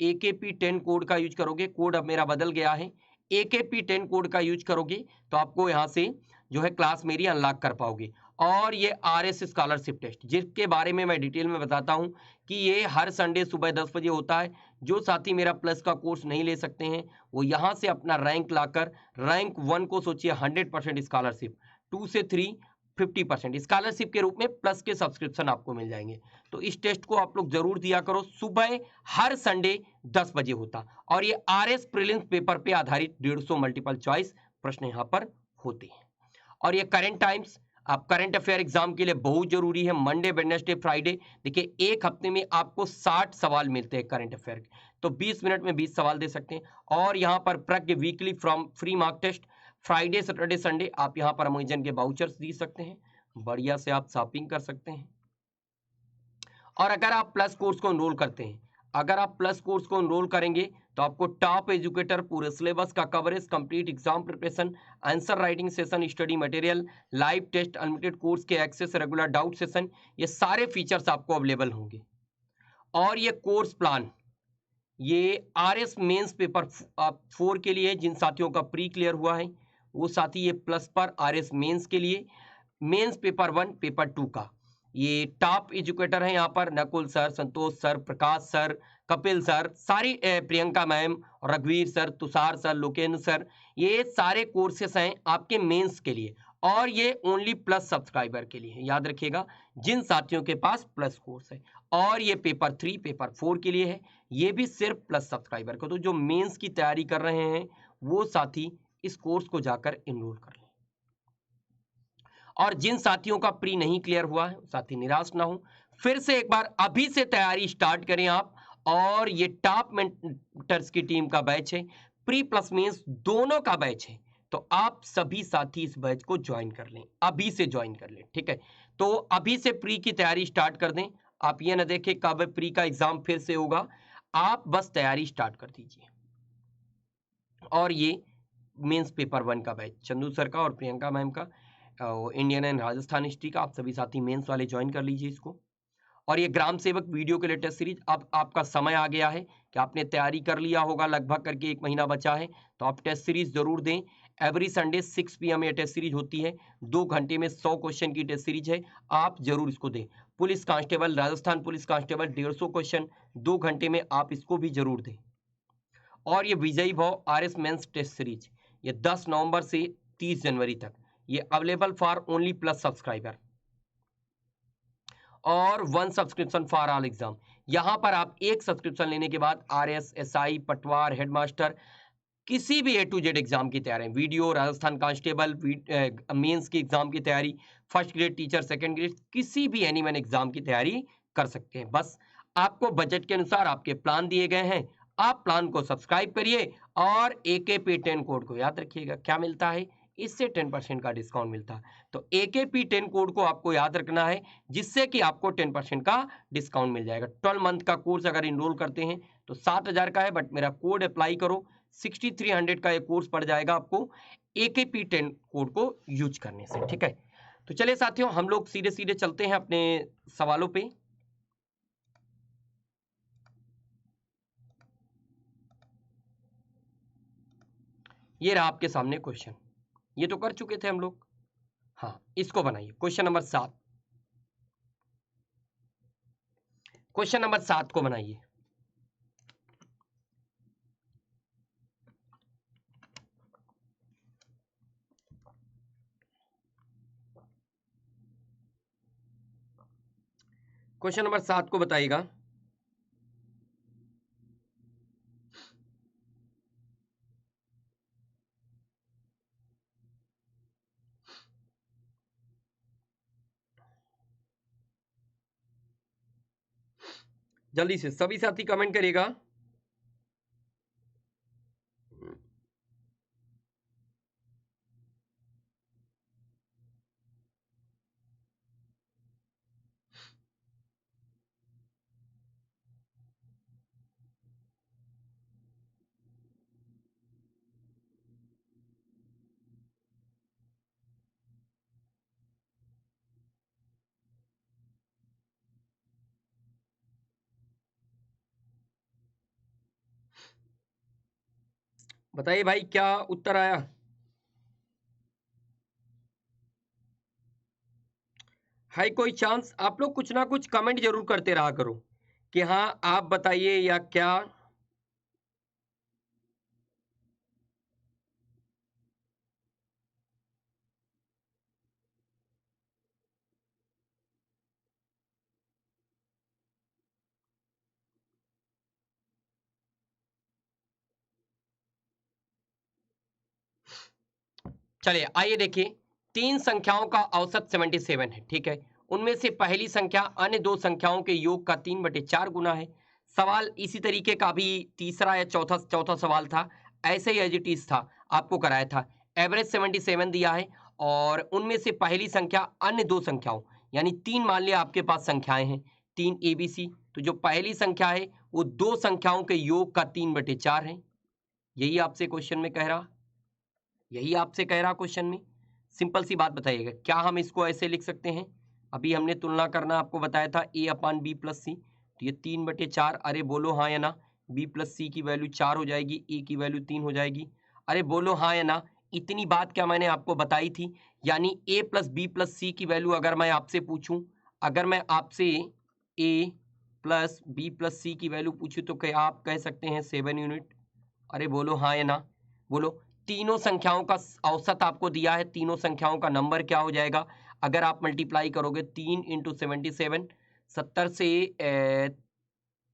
AKP 10 कोड का यूज करोगे, कोड अब मेरा बदल गया है, AKP 10 कोड का यूज करोगे तो आपको यहाँ से जो है क्लास मेरी अनलॉक कर पाओगे। और ये RS स्कॉलरशिप टेस्ट, जिसके बारे में मैं डिटेल में बताता हूं कि ये हर संडे सुबह 10 बजे होता है। जो साथी मेरा प्लस का कोर्स नहीं ले सकते हैं वो यहां से अपना रैंक लाकर रैंक 1 को सोचिए 100% स्कॉलरशिप, 2 से 3 50% स्कॉलरशिप के रूप में प्लस के सब्सक्रिप्शन आपको मिल जाएंगे। तो इस टेस्ट को आप लोग जरूर दिया करो, सुबह हर संडे 10 बजे होता। और ये RS प्रीलिम्स पेपर पे आधारित 150 मल्टीपल चॉइस प्रश्न यहाँ पर होते हैं। और ये करंट टाइम्स, आप करंट अफेयर एग्जाम के लिए बहुत जरूरी है। मंडे, वेडनेसडे, फ्राइडे, देखिए एक हफ्ते में आपको 60 सवाल मिलते हैं करंट अफेयर के, तो 20 मिनट में 20 सवाल दे सकते हैं। और यहाँ पर प्रज्ञ weekly from free mark test, Friday, Saturday, Sunday आप यहाँ पर अमेजन के वाउचर्स दे सकते हैं, बढ़िया से आप शॉपिंग कर सकते हैं। और अगर आप प्लस कोर्स को एनरोल करते हैं, अगर आप प्लस कोर्स को एनरोल करेंगे तो आपको टॉप एजुकेटर, पूरे सिलेबस का coverage, complete exam preparation, answer writing session, study material, live test, unlimited course के एक्सेस, रेगुलर डाउट सेशन, ये सारे फीचर्स आपको अवेलेबल होंगे। और ये कोर्स प्लान, ये RS मेंस पेपर 4 के लिए जिन साथियों का प्री क्लियर हुआ है वो साथी ये प्लस पर RS मेंस के लिए, मेंस पेपर 1 पेपर 2 का ये टॉप एजुकेटर है यहाँ पर नकुल सर, संतोष सर, प्रकाश सर, कपिल सर, सारी प्रियंका मैम, रघुवीर sir, Tushar sir, Lokendra sir, ये सारे कोर्सेस हैं आपके मेंस के लिए। और ये ओनली प्लस सब्सक्राइबर के लिए है, याद रखिएगा जिन साथियों के पास प्लस कोर्स है। और ये पेपर 3 पेपर 4 के लिए है, ये भी सिर्फ प्लस सब्सक्राइबर को। तो जो मेंस की तैयारी कर रहे हैं वो साथी इस कोर्स को जाकर एनरोल कर लें। और जिन साथियों का प्री नहीं क्लियर हुआ है साथी निराश ना हो, फिर से एक बार अभी से तैयारी स्टार्ट करें आप। और ये टॉप मेंटर्स की टीम का बैच है, प्री प्लस मेंस दोनों का बैच है, तो आप सभी साथी इस बैच को ज्वाइन कर लें, अभी से ज्वाइन कर लें, ठीक है। तो अभी से प्री की तैयारी स्टार्ट कर दें, आप ये ना देखें कब प्री का एग्जाम फिर से होगा, आप बस तैयारी स्टार्ट कर दीजिए। और ये मेंस पेपर 1 का बैच चंदू सर का और प्रियंका मैम का, इंडियन एंड राजस्थान हिस्ट्री का, आप सभी साथी मेंस वाले ज्वाइन कर लीजिए इसको। और ये ग्राम सेवक वीडियो के लेटेस्ट सीरीज, अब आपका समय आ गया है कि आपने तैयारी कर लिया होगा, लगभग करके 1 महीना बचा है, तो आप टेस्ट सीरीज जरूर दें। एवरी संडे 6 PM ये टेस्ट सीरीज होती है, 2 घंटे में 100 क्वेश्चन की टेस्ट सीरीज है, आप जरूर इसको दें। Police constable, Rajasthan police constable 150 question 2 घंटे में, आप इसको भी जरूर दें। और ये विजयी भव RS मेंस टेस्ट सीरीज, ये 10 नवंबर से 30 जनवरी तक, ये available for only plus subscriber. और 1 सब्सक्रिप्शन फॉर ऑल एग्जाम, यहां पर आप एक सब्सक्रिप्शन लेने के बाद RS, SI, पटवार, हेडमास्टर, किसी भी A to Z एग्जाम की तैयारी, वीडियो, राजस्थान कांस्टेबल, मेंस की एग्जाम की तैयारी, first grade teacher, second grade, किसी भी एनीवन एग्जाम की तैयारी कर सकते हैं। बस आपको बजट के अनुसार आपके प्लान दिए गए हैं, आप प्लान को सब्सक्राइब करिए। और AKP10 कोड को याद रखिएगा, क्या मिलता है इससे 10% का डिस्काउंट मिलता है। तो AKP10 कोड को आपको याद रखना है, जिससे कि आपको 10% का डिस्काउंट मिल जाएगा। 12 मंथ का कोर्स अगर इनरोल करते हैं तो 7,000 का है, बट मेरा कोड अप्लाई करो, 6300 का ये कोर्स पड़ जाएगा आपको AKP10 कोड को यूज करने से, ठीक है। तो चलिए साथियों, हम लोग सीधे सीधे चलते हैं अपने सवालों पे। ये रहा आपके सामने क्वेश्चन, ये तो कर चुके थे हम लोग। हाँ, इसको बनाइए, क्वेश्चन नंबर 7, क्वेश्चन नंबर 7 को बनाइए। क्वेश्चन नंबर 7 को बताइएगा। जल्दी से सभी साथी कमेंट करिएगा। बताइए भाई क्या उत्तर आया। है कोई चांस? आप लोग कुछ ना कुछ कमेंट जरूर करते रहा करो कि हाँ आप बताइए या क्या। चलिए आइए देखिए, तीन संख्याओं का औसत 77 है, ठीक है। उनमें से पहली संख्या अन्य दो संख्याओं के योग का 3/4 गुना है। सवाल इसी तरीके का भी तीसरा या चौथा चौथा सवाल था, ऐसे ही एज इट इज था, आपको कराया था। एवरेज 77 दिया है और उनमें से पहली संख्या अन्य दो संख्याओं, यानी तीन, मान लिया आपके पास संख्याएं हैं तीन ABC, तो जो पहली संख्या है वो दो संख्याओं के योग का 3/4 है। यही आपसे क्वेश्चन में कह रहा, यही आपसे कह रहा क्वेश्चन में। सिंपल सी बात बताइएगा, क्या हम इसको ऐसे लिख सकते हैं? अभी हमने तुलना करना आपको बताया था A/B+C, तो ये 3/4, अरे बोलो हाँ या ना। B+C की वैल्यू 4 हो जाएगी, A की वैल्यू 3 हो जाएगी। अरे बोलो हाँ या ना। इतनी बात क्या मैंने आपको बताई थी? यानी A+B+C की वैल्यू अगर मैं आपसे पूछूं, अगर मैं आपसे A+B+C की वैल्यू पूछूं तो क्या आप कह सकते हैं 7 यूनिट? अरे बोलो हाँ या ना, बोलो। तीनों संख्याओं का औसत आपको दिया है, तीनों संख्याओं का नंबर क्या हो जाएगा? अगर आप मल्टीप्लाई करोगे 3 इंटू 77, 70 से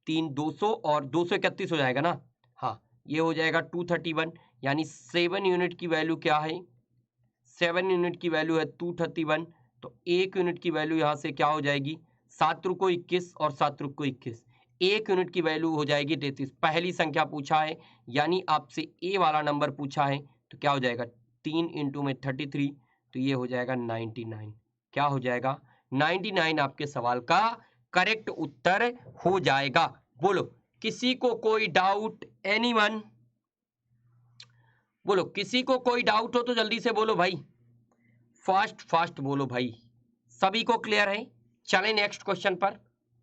3 200 और 231 हो जाएगा ना। हाँ, ये हो जाएगा 231, यानी 7 यूनिट की वैल्यू क्या है? 7 यूनिट की वैल्यू है 231, तो 1 यूनिट की वैल्यू यहाँ से क्या हो जाएगी? 7 को 21 और 7 को 21, 1 यूनिट की वैल्यू हो जाएगी 33। पहली संख्या पूछा है, यानी आपसे ए वाला नंबर पूछा है, तो क्या हो जाएगा? 3 इंटू में 33, तो ये हो जाएगा 99। क्या हो जाएगा? 99 आपके सवाल का करेक्ट उत्तर हो जाएगा। बोलो, किसी को कोई डाउट? एनीवन? बोलो, किसी को कोई डाउट हो तो जल्दी से बोलो भाई, फास्ट फास्ट बोलो भाई। सभी को क्लियर है? चलें नेक्स्ट क्वेश्चन पर।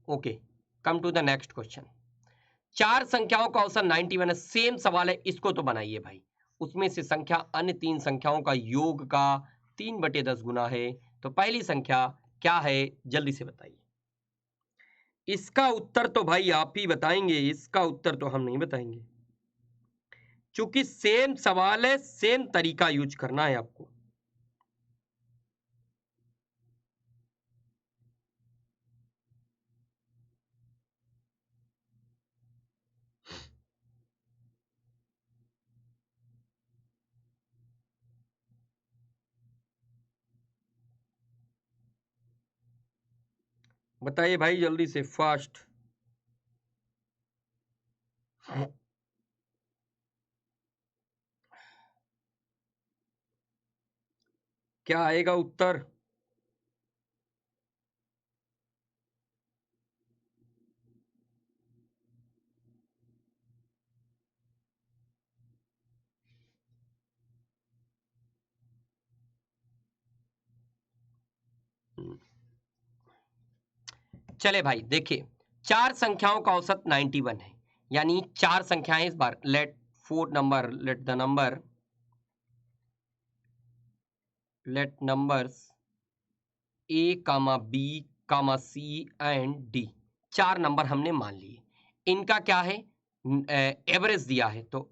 Okay, come to the next question. चार संख्याओं का औसत 91 है, सेम सवाल है, इसको तो बनाइए भाई। उसमें से संख्या अन्य तीन संख्याओं का योग का 3/10 गुना है, तो पहली संख्या क्या है? जल्दी से बताइए। इसका उत्तर तो भाई आप ही बताएंगे, इसका उत्तर तो हम नहीं बताएंगे, क्योंकि सेम सवाल है, सेम तरीका यूज करना है आपको। बताइए भाई जल्दी से, फास्ट। क्या आएगा उत्तर? चले भाई देखिए, चार संख्याओं का औसत 91 है, यानी चार संख्याएं, इस बार let the number let numbers A, B, C and D, चार नंबर हमने मान लिए। इनका क्या है? एवरेज दिया है, तो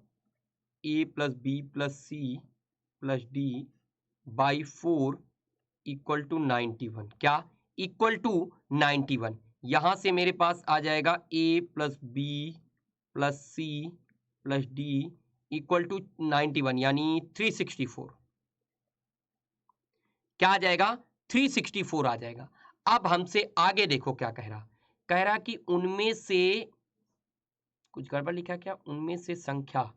A+B+C+D/4 इक्वल टू 91। क्या? Equal to 91। यहां से मेरे पास आ जाएगा A+B+C+D इक्वल टू 91, यानी 364। क्या आ जाएगा? 364 आ जाएगा। अब हमसे आगे देखो क्या कह रहा, कह रहा कि उनमें से कुछ गड़बड़ लिखा, क्या उनमें से संख्या,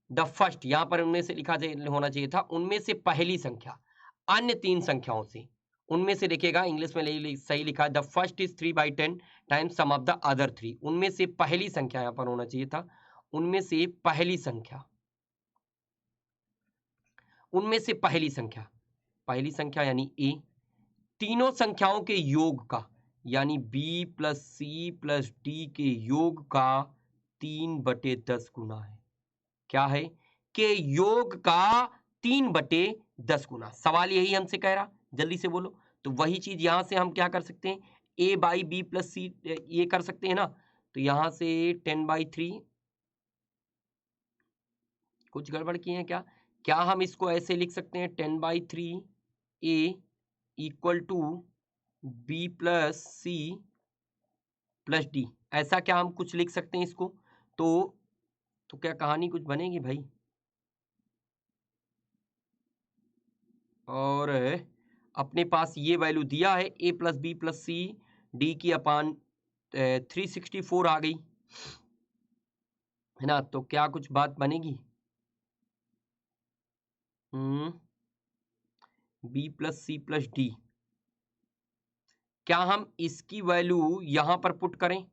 द फर्स्ट, यहां पर उनमें से लिखा होना चाहिए था उनमें से पहली संख्या अन्य तीन संख्याओं से, उनमें से देखिएगा इंग्लिश में सही लिखा है, the first is 3/10 times sum of the other 3। उनमें से पहली संख्या यहां पर होना चाहिए था, उनमें से पहली संख्या, उनमें से पहली संख्या यानी ए, तीनों संख्याओं के योग का, यानी B+C+D के योग का 3/10 गुना है। क्या है? के योग का 3/10 गुना। सवाल यही हमसे कह रहा, जल्दी से बोलो, तो वही चीज यहाँ से हम क्या कर सकते हैं, a बाई बी प्लस सी ये कर सकते हैं ना। तो यहाँ से 10/3, कुछ गड़बड़ की है क्या? क्या हम इसको ऐसे लिख सकते हैं 10/3 a equal to B plus C plus D, ऐसा क्या हम कुछ लिख सकते हैं इसको? तो क्या कहानी कुछ बनेगी भाई? और अपने पास ये वैल्यू दिया है a plus B plus C D की अपान 364 आ गई है ना। तो क्या कुछ बात बनेगी? B plus C plus D, क्या हम इसकी वैल्यू यहां पर पुट करें?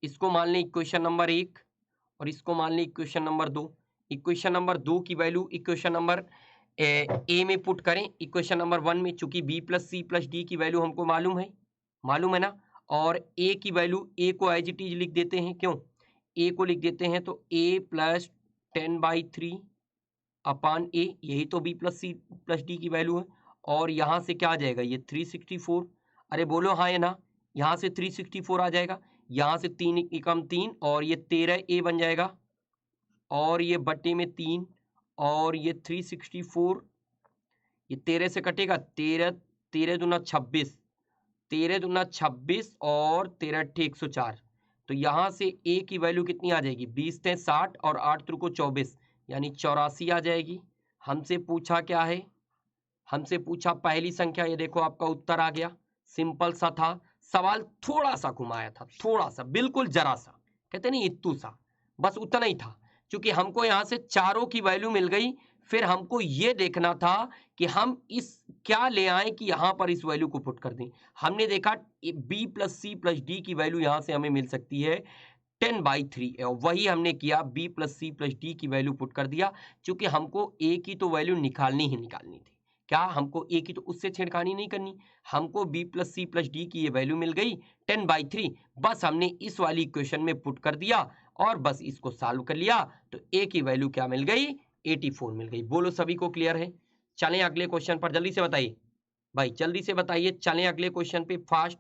इसको मान लें इक्वेशन नंबर 1 और इसको मान लें इक्वेशन नंबर 2। इक्वेशन नंबर 2 की वैल्यू इक्वेशन नंबर ए में पुट करें, इक्वेशन नंबर 1 में, चूंकि B plus C plus D की वैल्यू हमको मालूम है ना। और ए की वैल्यू, ए को एज इट इज लिख देते हैं, क्यों? ए को लिख देते हैं तो ए प्लस 10/3 अपान ए, यही तो B plus C plus D की वैल्यू है। और यहाँ से क्या आ जाएगा, ये 364, अरे बोलो हाँ या ना, यहाँ से 364 आ जाएगा, यहाँ से 3 एकम 3 और ये 13 ए बन जाएगा, और ये बट्टे में 3 और ये 364, ये 13 से कटेगा, 13 13 दूना 26, 13 दूना 26 और 13 अट्ठे 104। तो यहाँ से ए की वैल्यू कितनी आ जाएगी, 20 × 60 और 8 त्रिको 24, यानी 84 आ जाएगी। हमसे पूछा क्या है? हमसे पूछा पहली संख्या, ये देखो आपका उत्तर आ गया। सिंपल सा था सवाल, थोड़ा सा घुमाया था, थोड़ा सा, बिल्कुल जरा सा, कहते नहीं इत्तू सा, बस उतना ही था। क्योंकि हमको यहाँ से चारों की वैल्यू मिल गई, फिर हमको ये देखना था कि हम इस क्या ले आए कि यहाँ पर इस वैल्यू को पुट कर दें। हमने देखा B plus C plus D की वैल्यू यहाँ से हमें मिल सकती है 10/3, और वही हमने किया, B plus C plus D की वैल्यू पुट कर दिया। क्योंकि हमको ए की तो वैल्यू निकालनी थी, क्या हमको ए की तो उससे छेड़खानी नहीं करनी, हमको B plus C plus D की ये वैल्यू मिल गई 10/3, बस हमने इस वाली इक्वेशन में पुट कर दिया और बस इसको सॉल्व कर लिया। तो ए की वैल्यू क्या मिल गई, 84 मिल गई। बोलो सभी को क्लियर है? चलें अगले क्वेश्चन पर, जल्दी से बताइए भाई, जल्दी से बताइए, चलें अगले क्वेश्चन पे फास्ट,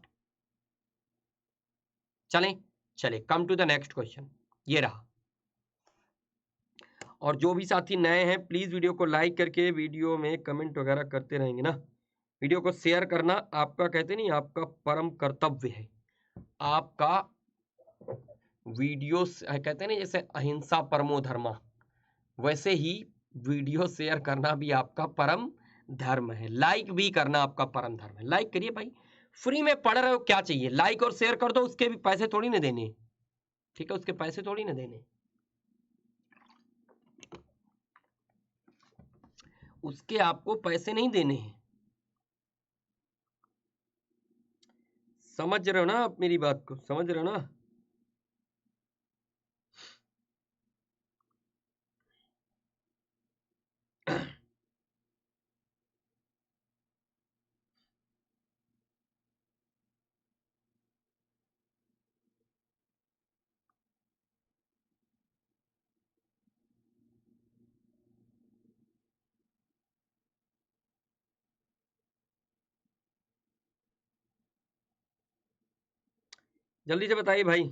चलें come to the next question, ये रहा। और जो भी साथी नए हैं प्लीज वीडियो को लाइक करके वीडियो में कमेंट वगैरह करते रहेंगे ना। वीडियो को शेयर करना आपका, कहते नहीं, आपका परम कर्तव्य है। आपका वीडियो कहते हैं ना, जैसे अहिंसा परमो धर्मा, वैसे ही वीडियो शेयर करना भी आपका परम धर्म है। लाइक भी करना आपका परम धर्म है। लाइक करिए भाई, फ्री में पढ़ रहे हो, क्या चाहिए, लाइक और शेयर कर दो, उसके भी पैसे थोड़ी ना देने, ठीक है, उसके पैसे थोड़ी ना देने, उसके आपको पैसे नहीं देने हैं। समझ रहे हो ना आप मेरी बात को, समझ रहे हो ना? जल्दी से बताइए भाई।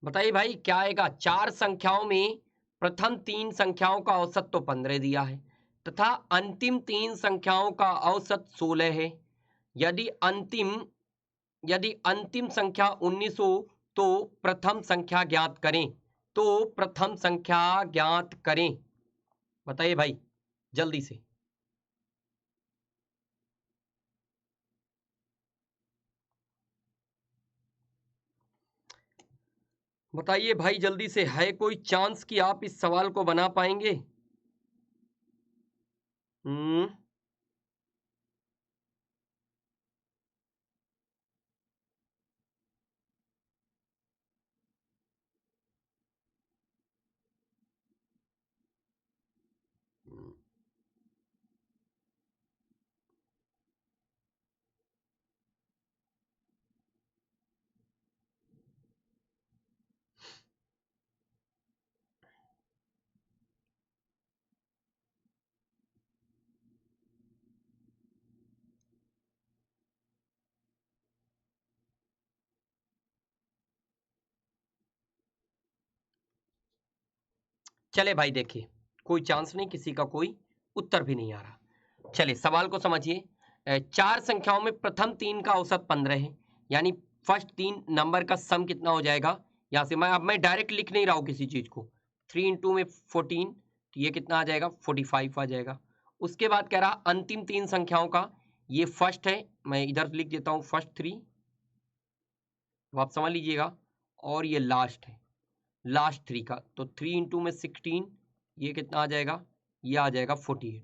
बताइए भाई क्या आएगा। चार संख्याओं में प्रथम तीन संख्याओं का औसत तो 15 दिया है तथा अंतिम तीन संख्याओं का औसत 16 है। यदि अंतिम यदि अंतिम संख्या 19 हो तो प्रथम संख्या ज्ञात करें। तो प्रथम संख्या ज्ञात करें, बताइए भाई जल्दी से। बताइए भाई जल्दी से, है कोई चांस कि आप इस सवाल को बना पाएंगे? हम्म चले भाई देखिए, कोई चांस नहीं, किसी का कोई उत्तर भी नहीं आ रहा। चलिए सवाल को समझिए। 4 संख्याओं में प्रथम 3 का औसत 15 है, यानी फर्स्ट 3 नंबर का सम कितना हो जाएगा। यहाँ से मैं डायरेक्ट लिख नहीं रहा हूँ किसी चीज को। 3 इंटू में 14, तो ये कितना आ जाएगा 45 आ जाएगा। उसके बाद कह रहा अंतिम 3 संख्याओं का, ये फर्स्ट है, मैं इधर लिख देता हूँ फर्स्ट 3, तो आप समझ लीजिएगा, और ये लास्ट है, लास्ट 3 का, तो 3 इंटू में 16, ये कितना आ जाएगा, ये आ जाएगा 48।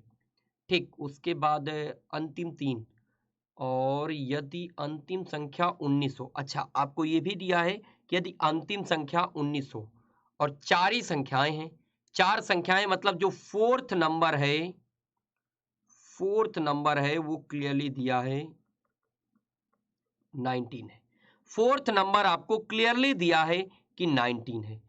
ठीक, उसके बाद अंतिम 3, और यदि अंतिम संख्या 19 हो। अच्छा, आपको ये भी दिया है कि यदि अंतिम संख्या 19 हो और 4 ही संख्याएं हैं, 4 संख्याएं मतलब जो फोर्थ नंबर है, फोर्थ नंबर है वो क्लियरली दिया है 19 है। फोर्थ नंबर आपको क्लियरली दिया है कि 19 है।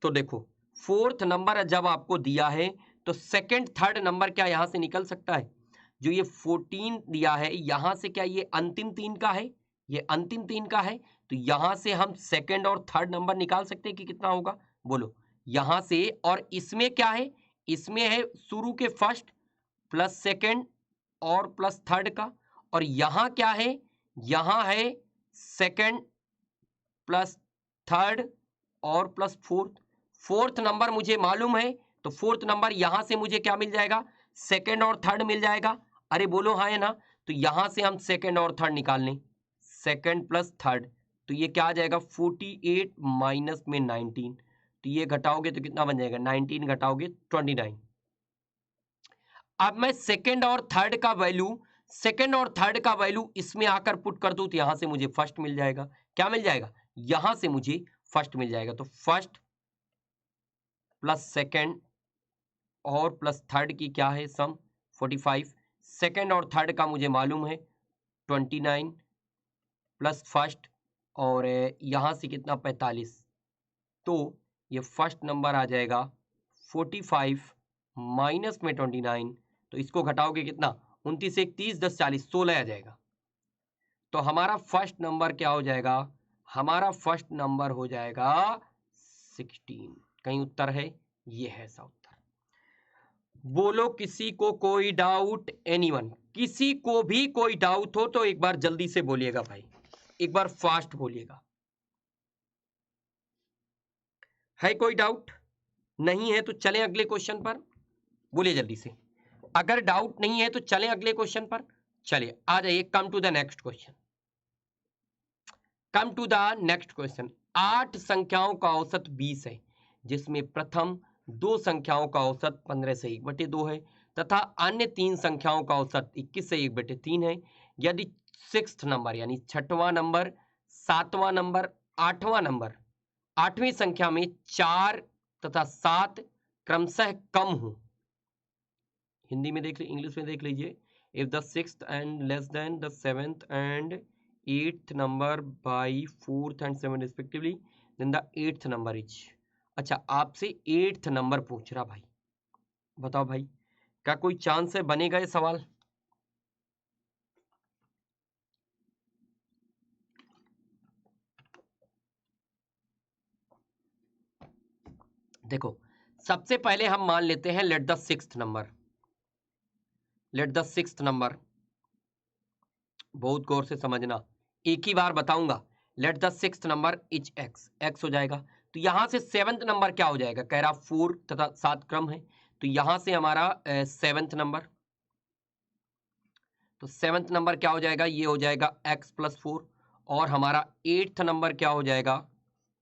तो देखो, फोर्थ नंबर जब आपको दिया है तो सेकंड थर्ड नंबर क्या यहां से निकल सकता है। जो ये 14 दिया है, यहां से क्या ये अंतिम 3 का है, ये अंतिम 3 का है, तो यहां से हम सेकंड और थर्ड नंबर निकाल सकते हैं कि कितना होगा, बोलो यहां से। और इसमें क्या है, इसमें है शुरू के फर्स्ट प्लस सेकंड और प्लस थर्ड का, और यहां क्या है, यहां है सेकंड प्लस थर्ड और प्लस फोर्थ। फोर्थ नंबर मुझे मालूम है, तो फोर्थ नंबर यहां से मुझे क्या मिल जाएगा, सेकंड और थर्ड मिल जाएगा। अरे बोलो हाँ है ना, तो यहां से हम सेकंड और थर्ड निकाल लें, सेकंड प्लस थर्ड, तो ये क्या आ जाएगा 48 माइनस में 19, तो ये घटाओगे तो कितना बन जाएगा, 19 घटाओगे 29। अब मैं सेकंड और थर्ड का वैल्यू, सेकंड और थर्ड का वैल्यू इसमें आकर पुट कर दूं, तो यहां से मुझे फर्स्ट मिल जाएगा। क्या मिल जाएगा, यहां से मुझे फर्स्ट मिल जाएगा। तो फर्स्ट प्लस सेकंड और प्लस थर्ड की क्या है सम 45, सेकंड और थर्ड का मुझे मालूम है 29 प्लस फर्स्ट, और यहां से कितना 45, तो ये फर्स्ट नंबर आ जाएगा 45 माइनस में 29, तो इसको घटाओगे कितना 29 1 30 10 40 16 आ जाएगा। तो हमारा फर्स्ट नंबर क्या हो जाएगा, हमारा फर्स्ट नंबर हो जाएगा 16। कहीं उत्तर है, ये है सा उत्तर। बोलो किसी को कोई डाउट, एनीवन, किसी को भी कोई डाउट हो तो एक बार जल्दी से बोलिएगा भाई, एक बार फास्ट बोलिएगा। है कोई डाउट, नहीं है तो चलें अगले क्वेश्चन पर, बोलिए जल्दी से। अगर डाउट नहीं है तो चलें अगले क्वेश्चन पर। चलिए आ जाइए, come to the next question, come to the next question. 8 संख्याओं का औसत 20 है, जिसमें प्रथम 2 संख्याओं का औसत 15 से 1/2 है तथा अन्य 3 संख्याओं का औसत 21 से 1/3 है। यदि सिक्स्थ नंबर यानी 6वां नंबर, 7वां नंबर, 8वां नंबर, 8वीं संख्या में 4 तथा 7 क्रमशः कम हो, हिंदी में देख लीजिए, इंग्लिश में देख लीजिए, if the sixth and less than the seventh and 8th number by 4th and 7th respectively, then the 8th number is। अच्छा, आपसे 8th नंबर पूछ रहा भाई, बताओ भाई क्या कोई चांस है बनेगा ये सवाल। देखो सबसे पहले हम मान लेते हैं let the sixth number, let the sixth number, बहुत गौर से समझना, एक ही बार बताऊंगा। Let the sixth number is x, x हो जाएगा। तो यहां से सेवेंथ नंबर क्या हो जाएगा, कह रहा 4 तथा 7 क्रम है, तो यहां से हमारा सेवेंथ नंबर, तो सेवेंथ नंबर क्या हो जाएगा, ये हो जाएगा x प्लस 4, और हमारा 8th नंबर क्या हो जाएगा,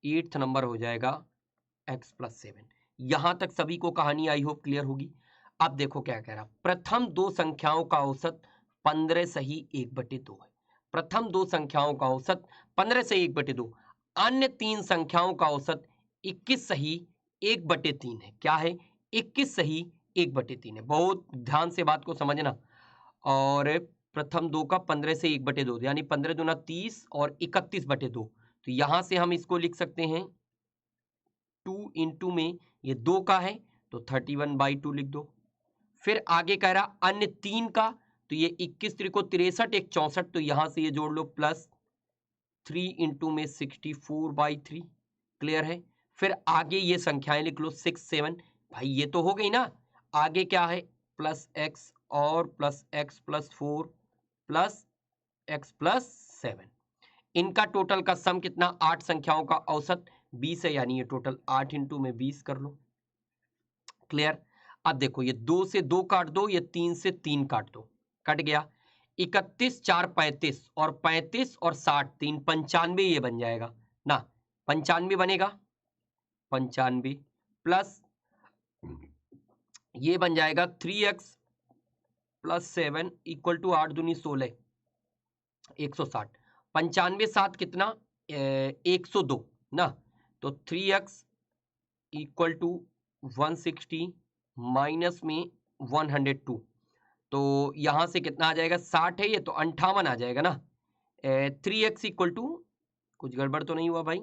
8th नंबर हो जाएगा x प्लस 7। यहां तक सभी को कहानी आई होप क्लियर होगी। अब देखो क्या कह रहा, प्रथम 2 संख्याओं का औसत 15 सही 1/2 है, प्रथम 2 संख्याओं का औसत 15 से 1/2, अन्य 3 संख्याओं का औसत 21 सही 1/3 है। क्या है, 21 सही 1/3 है। बहुत ध्यान से बात को समझना। और प्रथम 2 का 15 से 1/2, यानी 15 दूना 30 और 31/2, तो यहां से हम इसको लिख सकते हैं 2 इंटू में ये 2 का है तो 31/2 लिख दो। फिर आगे कह रहा अन्य 3 का, तो ये 21 3 को 63 1 64, तो यहां से ये जोड़ लो प्लस 3 इंटू में 64/3, क्लियर है। फिर आगे ये संख्याएं लिख लो 6 7, भाई ये तो हो गई ना। आगे क्या है, प्लस एक्स और plus x plus 4 plus x plus 7, इनका टोटल का सम कितना, 8 संख्याओं का औसत 20 है, यानी ये टोटल 8 इंटू में 20 कर लो। क्लियर। अब देखो ये 2 से 2 काट दो, ये 3 से 3 काट दो, कट गया। 31 4 35 और 35 और 60 3 95, ये बन जाएगा ना, 95 बनेगा, 95 प्लस ये बन जाएगा 3x प्लस 7 इक्वल टू 8 दूनी 16, 160। 95 7 कितना, 102 ना, तो 3x इक्वल टू 160 माइनस में 102, तो यहां से कितना आ जाएगा, 60 है ये तो 58 आ जाएगा ना। 3x इक्वल टू, कुछ गड़बड़ तो नहीं हुआ भाई,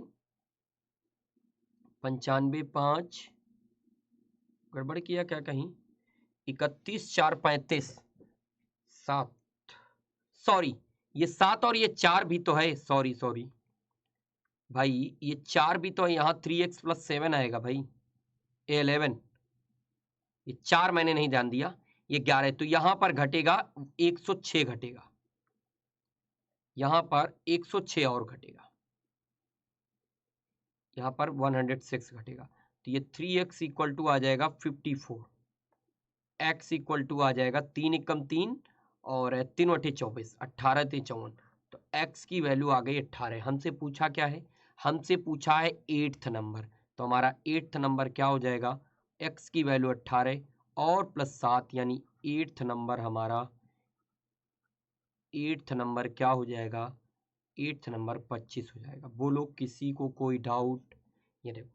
95 5, गड़बड़ किया क्या कहीं, 31 4 35 7, सॉरी ये 7 और ये 4 भी तो है, सॉरी सॉरी भाई, ये 4 भी तो है, यहाँ 3x प्लस 7 आएगा भाई, 11, ये 4 मैंने नहीं ध्यान दिया, ये 11, तो यहां पर घटेगा 106 घटेगा, यहां पर 106 और घटेगा, यहां पर 106 घटेगा, तो ये 3x इक्वल टू आ जाएगा 54, x इक्वल टू आ जाएगा 3 एकम 3 और 3 बटे 24, 18 ते 54, तो x की वैल्यू आ गई 18। हमसे पूछा क्या है, हमसे पूछा है 8th नंबर, तो हमारा 8th नंबर क्या हो जाएगा, x की वैल्यू 18 और प्लस 7, यानी 8th नंबर हमारा, 8th नंबर क्या हो जाएगा, 8th नंबर 25 हो जाएगा। बोलो किसी को कोई डाउट। ये देखो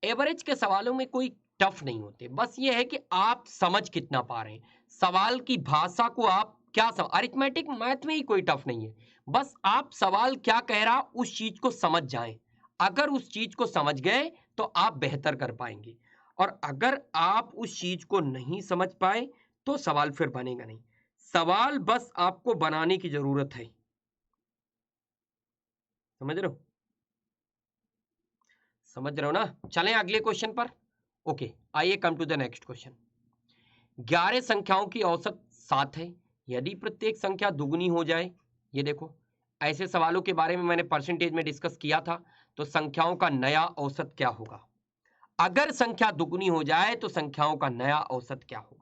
एवरेज के सवालों में कोई टफ नहीं होते, बस ये है कि आप समझ कितना पा रहे हैं, सवाल की भाषा को आप क्या अरिथमेटिक मैथ में ही कोई टफ नहीं है, बस आप सवाल क्या कह रहा उस चीज को समझ जाएं। अगर उस चीज को समझ गए तो आप बेहतर कर पाएंगे, और अगर आप उस चीज को नहीं समझ पाए तो सवाल फिर बनेगा नहीं। सवाल बस आपको बनाने की जरूरत है, समझ रहे हो, समझ रहे हो ना। चलें अगले क्वेश्चन पर। ओके आइए come to the next question. 11 संख्याओं की औसत 7 है, यदि प्रत्येक संख्या दुगुनी हो जाए, ये देखो ऐसे सवालों के बारे में मैंने परसेंटेज में डिस्कस किया था, तो संख्याओं का नया औसत क्या होगा, अगर संख्या दुगुनी हो जाए तो संख्याओं का नया औसत क्या होगा।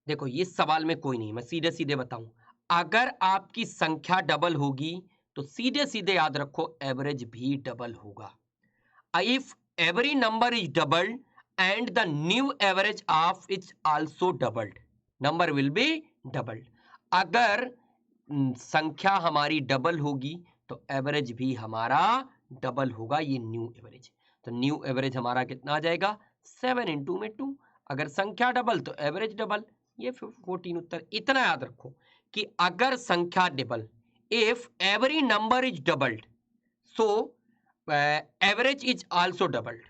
देखो ये सवाल में कोई नहीं, मैं सीधे सीधे बताऊं, अगर आपकी संख्या डबल होगी तो सीधे सीधे याद रखो एवरेज भी डबल होगा। If every number is doubled and the new average of is also doubled, number will be doubled। अगर संख्या हमारी डबल होगी तो एवरेज भी हमारा डबल होगा, ये न्यू एवरेज, तो न्यू एवरेज हमारा कितना आ जाएगा 7 इंटू में 2, अगर संख्या डबल तो एवरेज डबल, ये 14 उत्तर। इतना याद रखो कि अगर संख्या double, if every number is doubled so average is also doubled,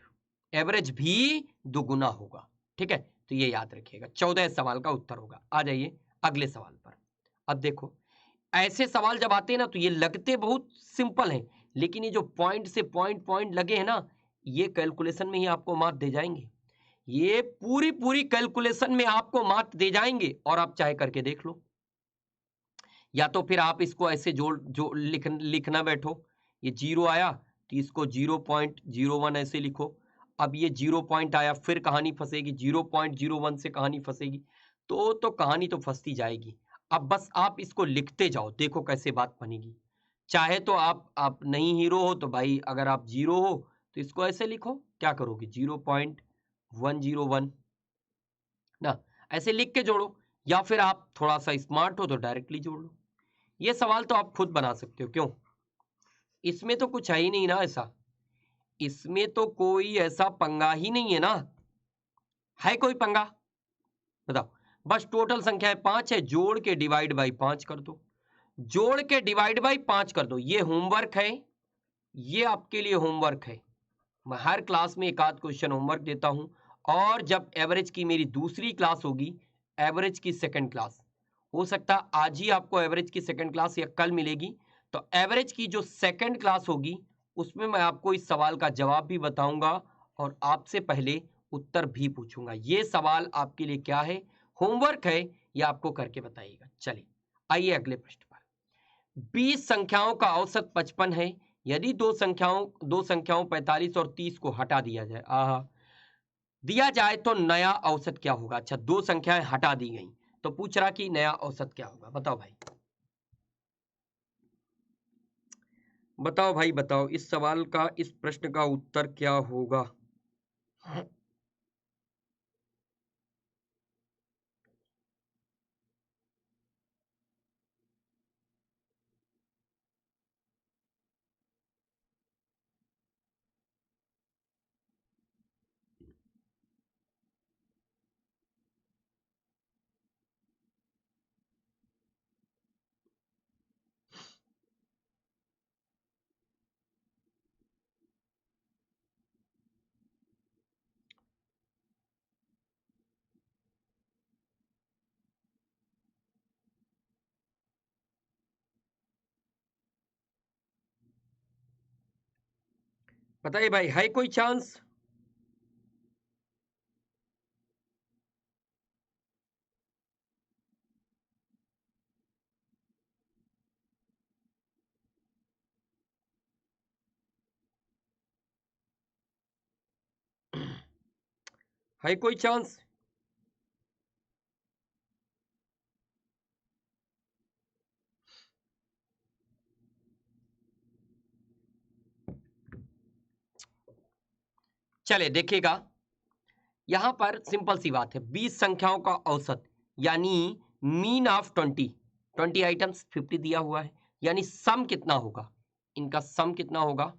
average भी दुगुना होगा, ठीक है, तो ये याद रखिएगा। 14 सवाल का उत्तर होगा। आ जाइए अगले सवाल पर। अब देखो ऐसे सवाल जब आते हैं ना तो ये लगते बहुत सिंपल हैं, लेकिन ये जो पॉइंट से पॉइंट पॉइंट लगे हैं ना, ये कैलकुलेशन में ही आपको मार्क दे जाएंगे, ये पूरी पूरी कैलकुलेशन में आपको मार्क दे जाएंगे, और आप चाहे करके देख लो, या तो फिर आप इसको ऐसे जो लिखना बैठो, ये 0 आया तो इसको 0.01 ऐसे लिखो, अब ये 0 पॉइंट आया फिर कहानी फंसेगी, 0.01 से कहानी फंसेगी, तो कहानी तो फंसती जाएगी। अब बस आप इसको लिखते जाओ, देखो कैसे बात बनेगी। चाहे तो आप नहीं हीरो हो तो भाई, अगर आप 0 हो तो इसको ऐसे लिखो, क्या करोगे 0.101 ना, ऐसे लिख के जोड़ो, या फिर आप थोड़ा सा स्मार्ट हो तो डायरेक्टली जोड़ लो। ये सवाल तो आप खुद बना सकते हो, क्यों, इसमें तो कुछ है ही नहीं ना ऐसा, इसमें तो कोई ऐसा पंगा ही नहीं है ना, है कोई पंगा बताओ। बस टोटल संख्या 5 है, जोड़ के डिवाइड बाई 5 कर दो, जोड़ के डिवाइड बाई 5 कर दो। ये होमवर्क है, ये आपके लिए होमवर्क है, मैं हर क्लास में एक आध क्वेश्चन होमवर्क देता हूं, और जब एवरेज की मेरी दूसरी क्लास होगी, एवरेज की सेकंड क्लास, हो सकता है आज ही आपको एवरेज की सेकंड क्लास या कल मिलेगी, तो एवरेज की जो सेकंड क्लास होगी उसमें मैं आपको इस सवाल का जवाब भी बताऊंगा और आपसे पहले उत्तर भी पूछूंगा। ये सवाल आपके लिए क्या है, होमवर्क है, या आपको करके बताइएगा। चलिए आइए अगले प्रश्न पर। 20 संख्याओं का औसत 55 है। यदि दो संख्याओं 45 और 30 को हटा दिया जाए तो नया औसत क्या होगा। अच्छा, दो संख्याएं हटा दी गई तो पूछ रहा कि नया औसत क्या होगा। बताओ भाई, बताओ भाई बताओ, इस सवाल का, इस प्रश्न का उत्तर क्या होगा। बताइए भाई, है कोई चांस। है कोई चांस। चले देखिएगा, यहां पर सिंपल सी बात है, 20 संख्याओं का औसत यानी मीन ऑफ 20 आइटम्स 50 दिया हुआ है, यानी सम कितना होगा, इनका सम कितना होगा,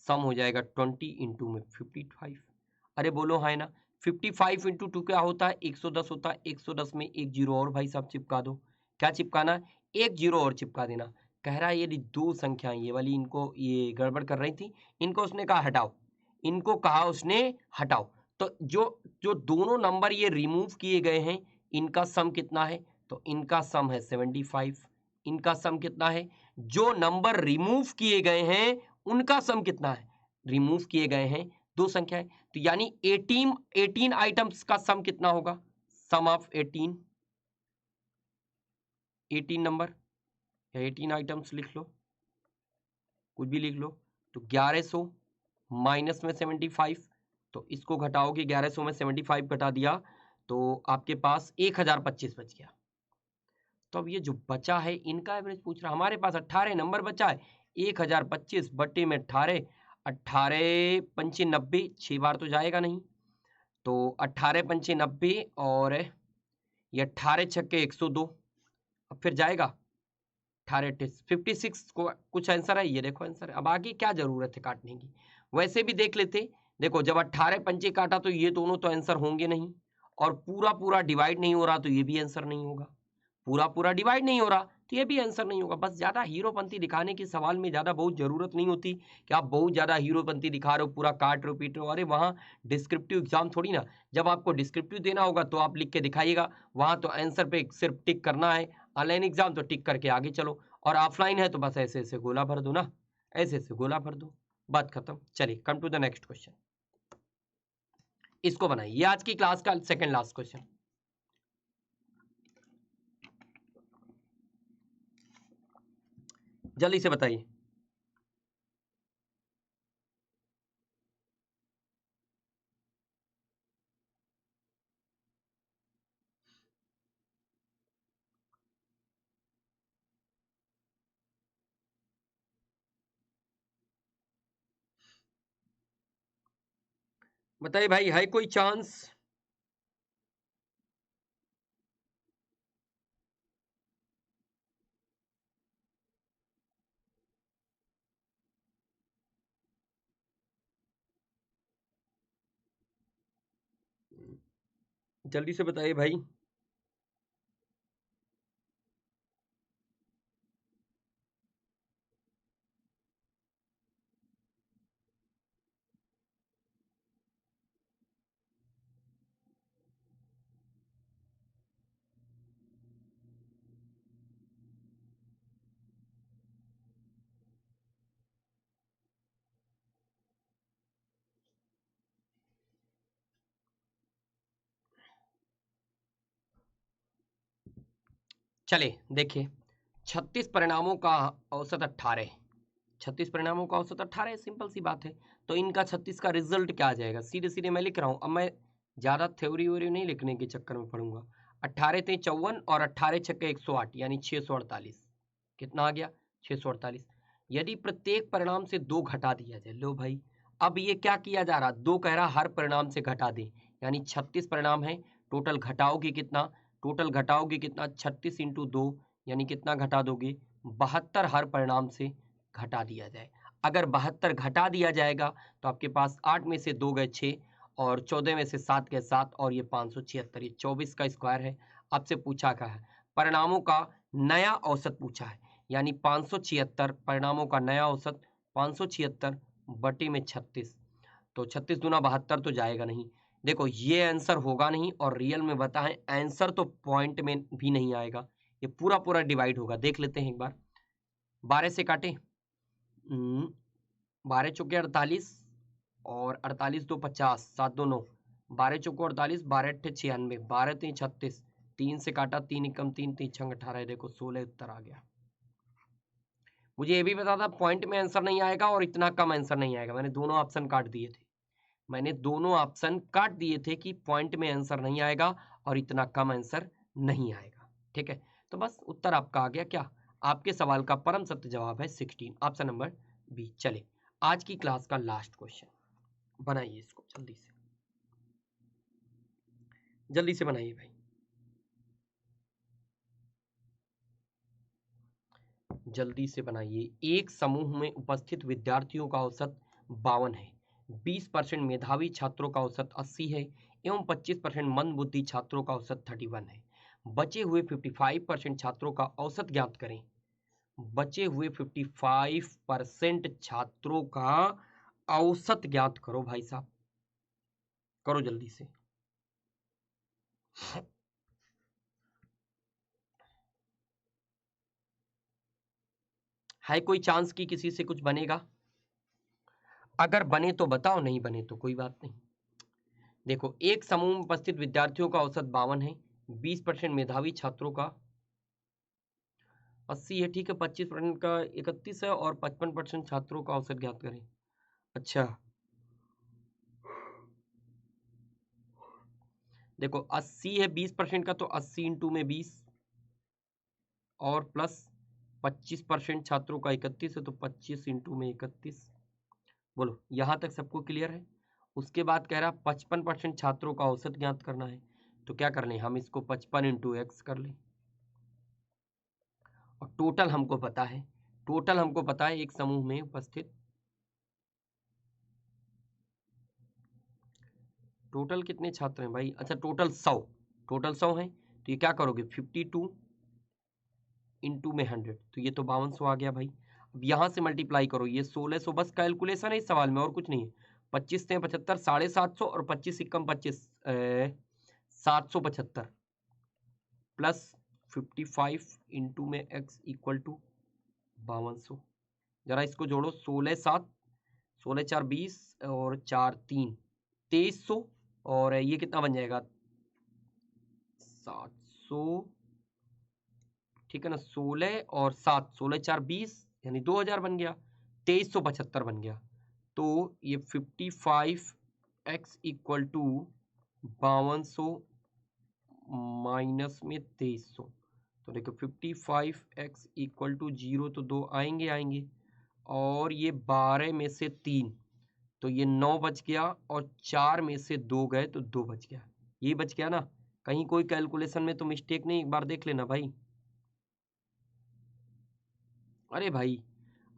सम हो जाएगा 20 इंटू में 55। अरे बोलो है ना, 55 इंटू 2 क्या होता है, 110 होता है। 110 में एक जीरो और भाई साहब चिपका दो। क्या चिपकाना, एक जीरो और चिपका देना। कह रहा है यदि दो संख्याएं ये वाली इनको ये गड़बड़ कर रही थी, इनको उसने कहा हटाओ, इनको कहा उसने हटाओ, तो जो जो दोनों नंबर ये रिमूव किए गए हैं इनका सम कितना है, तो इनका सम है 75। इनका सम कितना है, जो नंबर रिमूव किए गए हैं उनका सम कितना है, रिमूव किए गए हैं दो संख्याएं, तो यानी 18 आइटम्स का सम कितना होगा, सम ऑफ 18 नंबर या 18 आइटम्स लिख लो, कुछ भी लिख लो। तो 1100 माइनस में 75, तो इसको घटाओगे, 1100 में 75 घटा दिया तो आपके पास 1025 बच गया। तो अब ये जो बचा है इनका एवरेज पूछ रहा, हमारे पास 18 नंबर बचा है, 1025 बट्टे में 18, 18 पंचे 90, 6 बार तो जाएगा नहीं, तो 18 पंचे 90 और ये 18 छक्के 102, अब फिर जाएगा 18 56 को कुछ आंसर है, ये देखो आंसर है। अब आगे क्या जरूरत है काटने की, वैसे भी देख लेते। देखो जब 18 पंचे काटा तो ये दोनों तो आंसर होंगे नहीं, और पूरा पूरा डिवाइड नहीं हो रहा तो ये भी आंसर नहीं होगा, पूरा पूरा डिवाइड नहीं हो रहा तो ये भी आंसर नहीं होगा। बस ज्यादा हीरोपंती दिखाने की सवाल में ज्यादा बहुत जरूरत नहीं होती कि आप बहुत ज्यादा हीरोपंती दिखा रहे हो, पूरा काट रहे हो पीट रहे हो। अरे वहां डिस्क्रिप्टिव एग्जाम थोड़ी ना, जब आपको डिस्क्रिप्टिव देना होगा तो आप लिख के दिखाइएगा, वहां तो आंसर पे सिर्फ टिक करना है। ऑनलाइन एग्जाम तो टिक करके आगे चलो, और ऑफलाइन है तो बस ऐसे ऐसे गोला भर दो ना, ऐसे ऐसे गोला भर दो, बात खत्म। चलिए come to the next question, इसको बनाइए, ये आज की क्लास का सेकंड लास्ट क्वेश्चन। जल्दी से बताइए। बताइए भाई, है कोई चांस। जल्दी से बताइए भाई। चले देखिए 36 परिणामों का औसत 18, 36 परिणामों का औसत 18, सिंपल सी बात है। तो इनका 36 का रिजल्ट क्या आ जाएगा, सीधे सीधे मैं लिख रहा हूं। अब मैं ज्यादा थ्योरी व्योरी नहीं लिखने के चक्कर में पड़ूंगा। 18 × 54 और 18 × 6 = 108 यानी 648। कितना आ गया 648। यदि प्रत्येक परिणाम से 2 घटा दिया जाए, लो भाई अब ये क्या किया जा रहा, 2 कह रहा हर परिणाम से घटा दे, यानी 36 परिणाम है टोटल, घटाओगे कितना, टोटल घटाओगे कितना 36 × 2 यानी कितना घटा दोगे 72 हर परिणाम से घटा दिया जाए। अगर 72 घटा दिया जाएगा तो आपके पास 8 में से 2 गए 6 और 14 में से 7 गए 7 और ये 576, ये 24 का स्क्वायर है। आपसे पूछा क्या है, परिणामों का नया औसत पूछा है, यानी 576 परिणामों का नया औसत 576 बटे में 36। तो 36 दूना 72 तो जाएगा नहीं। देखो ये आंसर होगा नहीं, और रियल में बताएं आंसर तो पॉइंट में भी नहीं आएगा, ये पूरा पूरा डिवाइड होगा। देख लेते हैं एक बार, 12 से काटे, 12 चौके 48 और 48 2 50, 7 2 9, 12 चौको 48, 12 अट्ठे 96, 12 3 36, 3 से काटा 3 एकम 3 3 छंग 18, देखो 16 उत्तर आ गया। मुझे ये भी पता था पॉइंट में आंसर नहीं आएगा और इतना कम आंसर नहीं आएगा, मैंने दोनों ऑप्शन काट दिए थे, मैंने दोनों ऑप्शन काट दिए थे कि पॉइंट में आंसर नहीं आएगा और इतना कम आंसर नहीं आएगा। ठीक है, तो बस उत्तर आपका आ गया क्या, आपके सवाल का परम सत्य जवाब है 16, ऑप्शन नंबर बी। चले आज की क्लास का लास्ट क्वेश्चन बनाइए, इसको जल्दी से बनाइए भाई, जल्दी से बनाइए। एक समूह में उपस्थित विद्यार्थियों का औसत 52 है, 20% मेधावी छात्रों का औसत 80 है एवं 25% मंदबुद्धि छात्रों का औसत 31 है। बचे हुए 55% छात्रों का औसत ज्ञात करें। बचे हुए 55% छात्रों का औसत ज्ञात करो भाई साहब, करो जल्दी से। है कोई चांस कि किसी से कुछ बनेगा? अगर बने तो बताओ, नहीं बने तो कोई बात नहीं। देखो एक समूह में उपस्थित विद्यार्थियों का औसत 52 है, 20% मेधावी छात्रों का 80 है, ठीक है, 25% का 31 है और 55% छात्रों का औसत ज्ञात करें। अच्छा देखो 80 है 20% का, तो 80 इंटू में 20 और प्लस 25% छात्रों का 31 है, तो 25 इंटू में 31। बोलो यहां तक सबको क्लियर है? उसके बाद कह रहा 55% छात्रों का औसत ज्ञात करना है, तो क्या कर लें हम इसको 55 इंटू एक्स कर लें, और टोटल हमको पता है, टोटल हमको पता है एक समूह में उपस्थित टोटल कितने छात्र हैं भाई, अच्छा टोटल 100, टोटल 100 हैं, तो ये क्या करोगे 52 इंटू में 100, तो ये तो 5200 आ गया भाई। अब यहाँ से मल्टीप्लाई करो, ये 1600, बस कैलकुलेशन है इस सवाल में और कुछ नहीं है। 25 से 75, 750 और 25 एकम 25, 775 प्लस 55 इंटू में x इक्वल टू 5200। जरा इसको जोड़ो, 16 7, 16 4 20 और 4 3 2300, और ये कितना बन जाएगा 700, ठीक है ना, 16 और 7, 16 4 20 यानी 2000 बन गया, 2375 बन गया। तो ये 55x इक्वल टू 5200 माइनस में 2300, तो देखो 55x इक्वल टू 0, तो 2 आएंगे और ये 12 में से 3, तो ये 9 बच गया, और 4 में से 2 गए तो 2 बच गया, ये बच गया ना। कहीं कोई कैलकुलेशन में तो मिस्टेक नहीं, एक बार देख लेना भाई। अरे भाई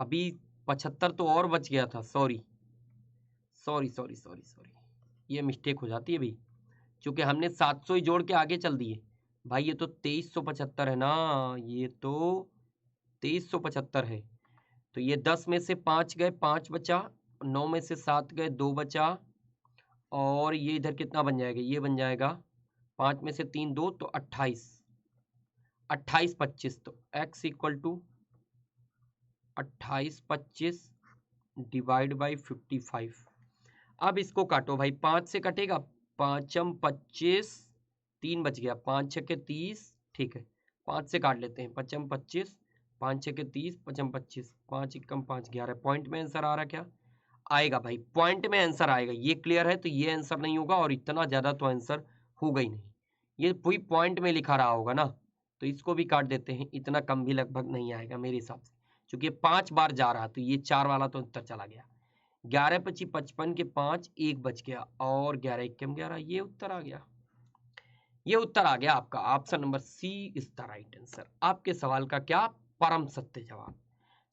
अभी 75 तो और बच गया था, सॉरी, ये मिस्टेक हो जाती है भाई, क्योंकि हमने 700 ही जोड़ के आगे चल दिए भाई। ये तो 2375 है ना, ये तो 2375 है, तो ये 10 में से 5 गए 5 बचा, 9 में से 7 गए 2 बचा, और ये इधर कितना बन जाएगा, ये बन जाएगा 5 में से 3 2, तो 28 28 25, तो x equal to 28 25 divide by 55। अब इसको काटो भाई, 5 से कटेगा, 5 25, 3 बच गया, 5 6 30, ठीक है, 5 से काट लेते हैं, 5 25, 5 6 के 30, 5 25, 5 1 5 11। पॉइंट में आंसर आ रहा क्या आएगा भाई, पॉइंट में आंसर आएगा। ये क्लियर है, तो ये आंसर नहीं होगा और इतना ज्यादा तो आंसर होगा ही नहीं, ये पूरी पॉइंट में लिखा रहा होगा ना, तो इसको भी काट देते हैं। इतना कम भी लगभग नहीं आएगा मेरे हिसाब से, क्योंकि 5 बार जा रहा, तो ये 4 वाला तो उत्तर चला गया। 11 25 55 के 5, 1 बच गया और 11 1 11, ये उत्तर आ गया। ये उत्तर आ गया आपका, option number C is the right answer. आपके सवाल का क्या परम सत्य जवाब।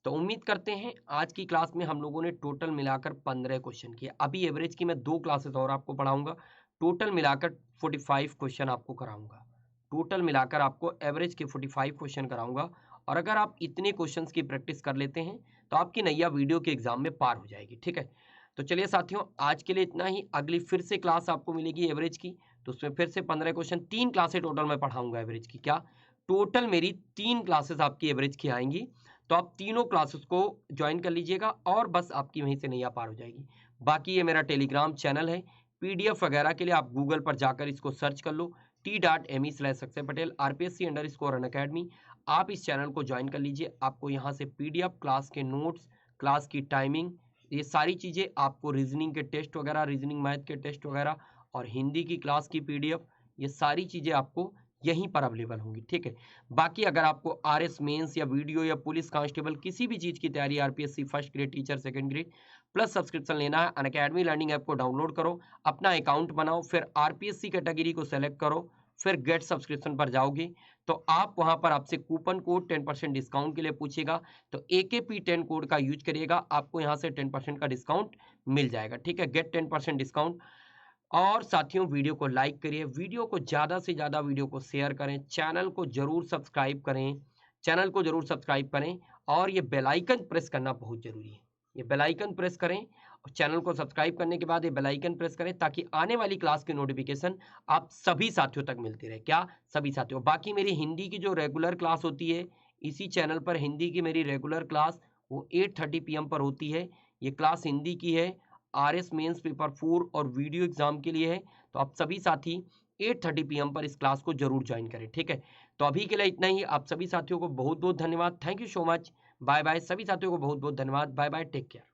तो उम्मीद करते हैं आज की क्लास में हम लोगों ने टोटल मिलाकर 15 क्वेश्चन किए। अभी एवरेज की मैं 2 क्लासेस और आपको पढ़ाऊंगा, टोटल मिलाकर 45 क्वेश्चन आपको कराऊंगा। टोटल मिलाकर आपको एवरेज के 45 क्वेश्चन कराऊंगा। और अगर आप इतने क्वेश्चंस की प्रैक्टिस कर लेते हैं तो आपकी नैया वीडियो के एग्जाम में पार हो जाएगी। ठीक है, तो चलिए साथियों, आज के लिए इतना ही। अगली फिर से क्लास आपको मिलेगी एवरेज की, तो उसमें फिर से 15 क्वेश्चन, 3 क्लासेस टोटल मैं पढ़ाऊंगा एवरेज की। क्या टोटल मेरी 3 क्लासेस आपकी एवरेज की आएंगी, तो आप तीनों क्लासेस को ज्वाइन कर लीजिएगा और बस आपकी वहीं से नैया पार हो जाएगी। बाकी ये मेरा टेलीग्राम चैनल है, पीडीएफ वगैरह के लिए आप गूगल पर जाकर इसको सर्च कर लो, t.me/अक्षय-पटेल RPSC_Unacademy। आप इस चैनल को ज्वाइन कर लीजिए। आपको यहाँ से पीडीएफ, क्लास के नोट्स, क्लास की टाइमिंग, ये सारी चीज़ें आपको, रीजनिंग के टेस्ट वगैरह, रीजनिंग मैथ के टेस्ट वगैरह और हिंदी की क्लास की पीडीएफ, ये सारी चीज़ें आपको यहीं पर अवेलेबल होंगी। ठीक है, बाकी अगर आपको आरएस मेंस या वीडियो या पुलिस कांस्टेबल किसी भी चीज़ की तैयारी, RPSC first grade teacher, second grade plus subscription लेना है, अनअकैडमी लर्निंग ऐप को डाउनलोड करो, अपना अकाउंट बनाओ, फिर आरपीएससी कैटेगरी को सेलेक्ट करो, फिर गेट सब्सक्रिप्शन पर जाओगे तो आप वहां पर आपसे कूपन कोड 10% डिस्काउंट के लिए पूछेगा, तो AKP10 कोड का यूज करिएगा, आपको यहाँ से 10% का डिस्काउंट मिल जाएगा। ठीक है, गेट 10% डिस्काउंट। और साथियों, वीडियो को लाइक करिए, वीडियो को ज़्यादा से ज़्यादा वीडियो को शेयर करें, चैनल को जरूर सब्सक्राइब करें, चैनल को जरूर सब्सक्राइब करें और ये बेल आइकन प्रेस करना बहुत जरूरी है। ये बेल आइकन प्रेस करें और चैनल को सब्सक्राइब करने के बाद ये बेल आइकन प्रेस करें, ताकि आने वाली क्लास की नोटिफिकेशन आप सभी साथियों तक मिलती रहे। क्या सभी साथियों, बाकी मेरी हिंदी की जो रेगुलर क्लास होती है इसी चैनल पर, हिंदी की मेरी रेगुलर क्लास वो 8:30 PM पर होती है। ये क्लास हिंदी की है, आरएस मेंस पेपर 4 और वीडियो एग्जाम के लिए है। तो आप सभी साथी 8:30 PM पर इस क्लास को जरूर ज्वाइन करें। ठीक है, तो अभी के लिए इतना ही। आप सभी साथियों को बहुत बहुत धन्यवाद, thank you so much, bye bye. सभी साथियों को बहुत बहुत धन्यवाद, बाय बाय, टेक केयर।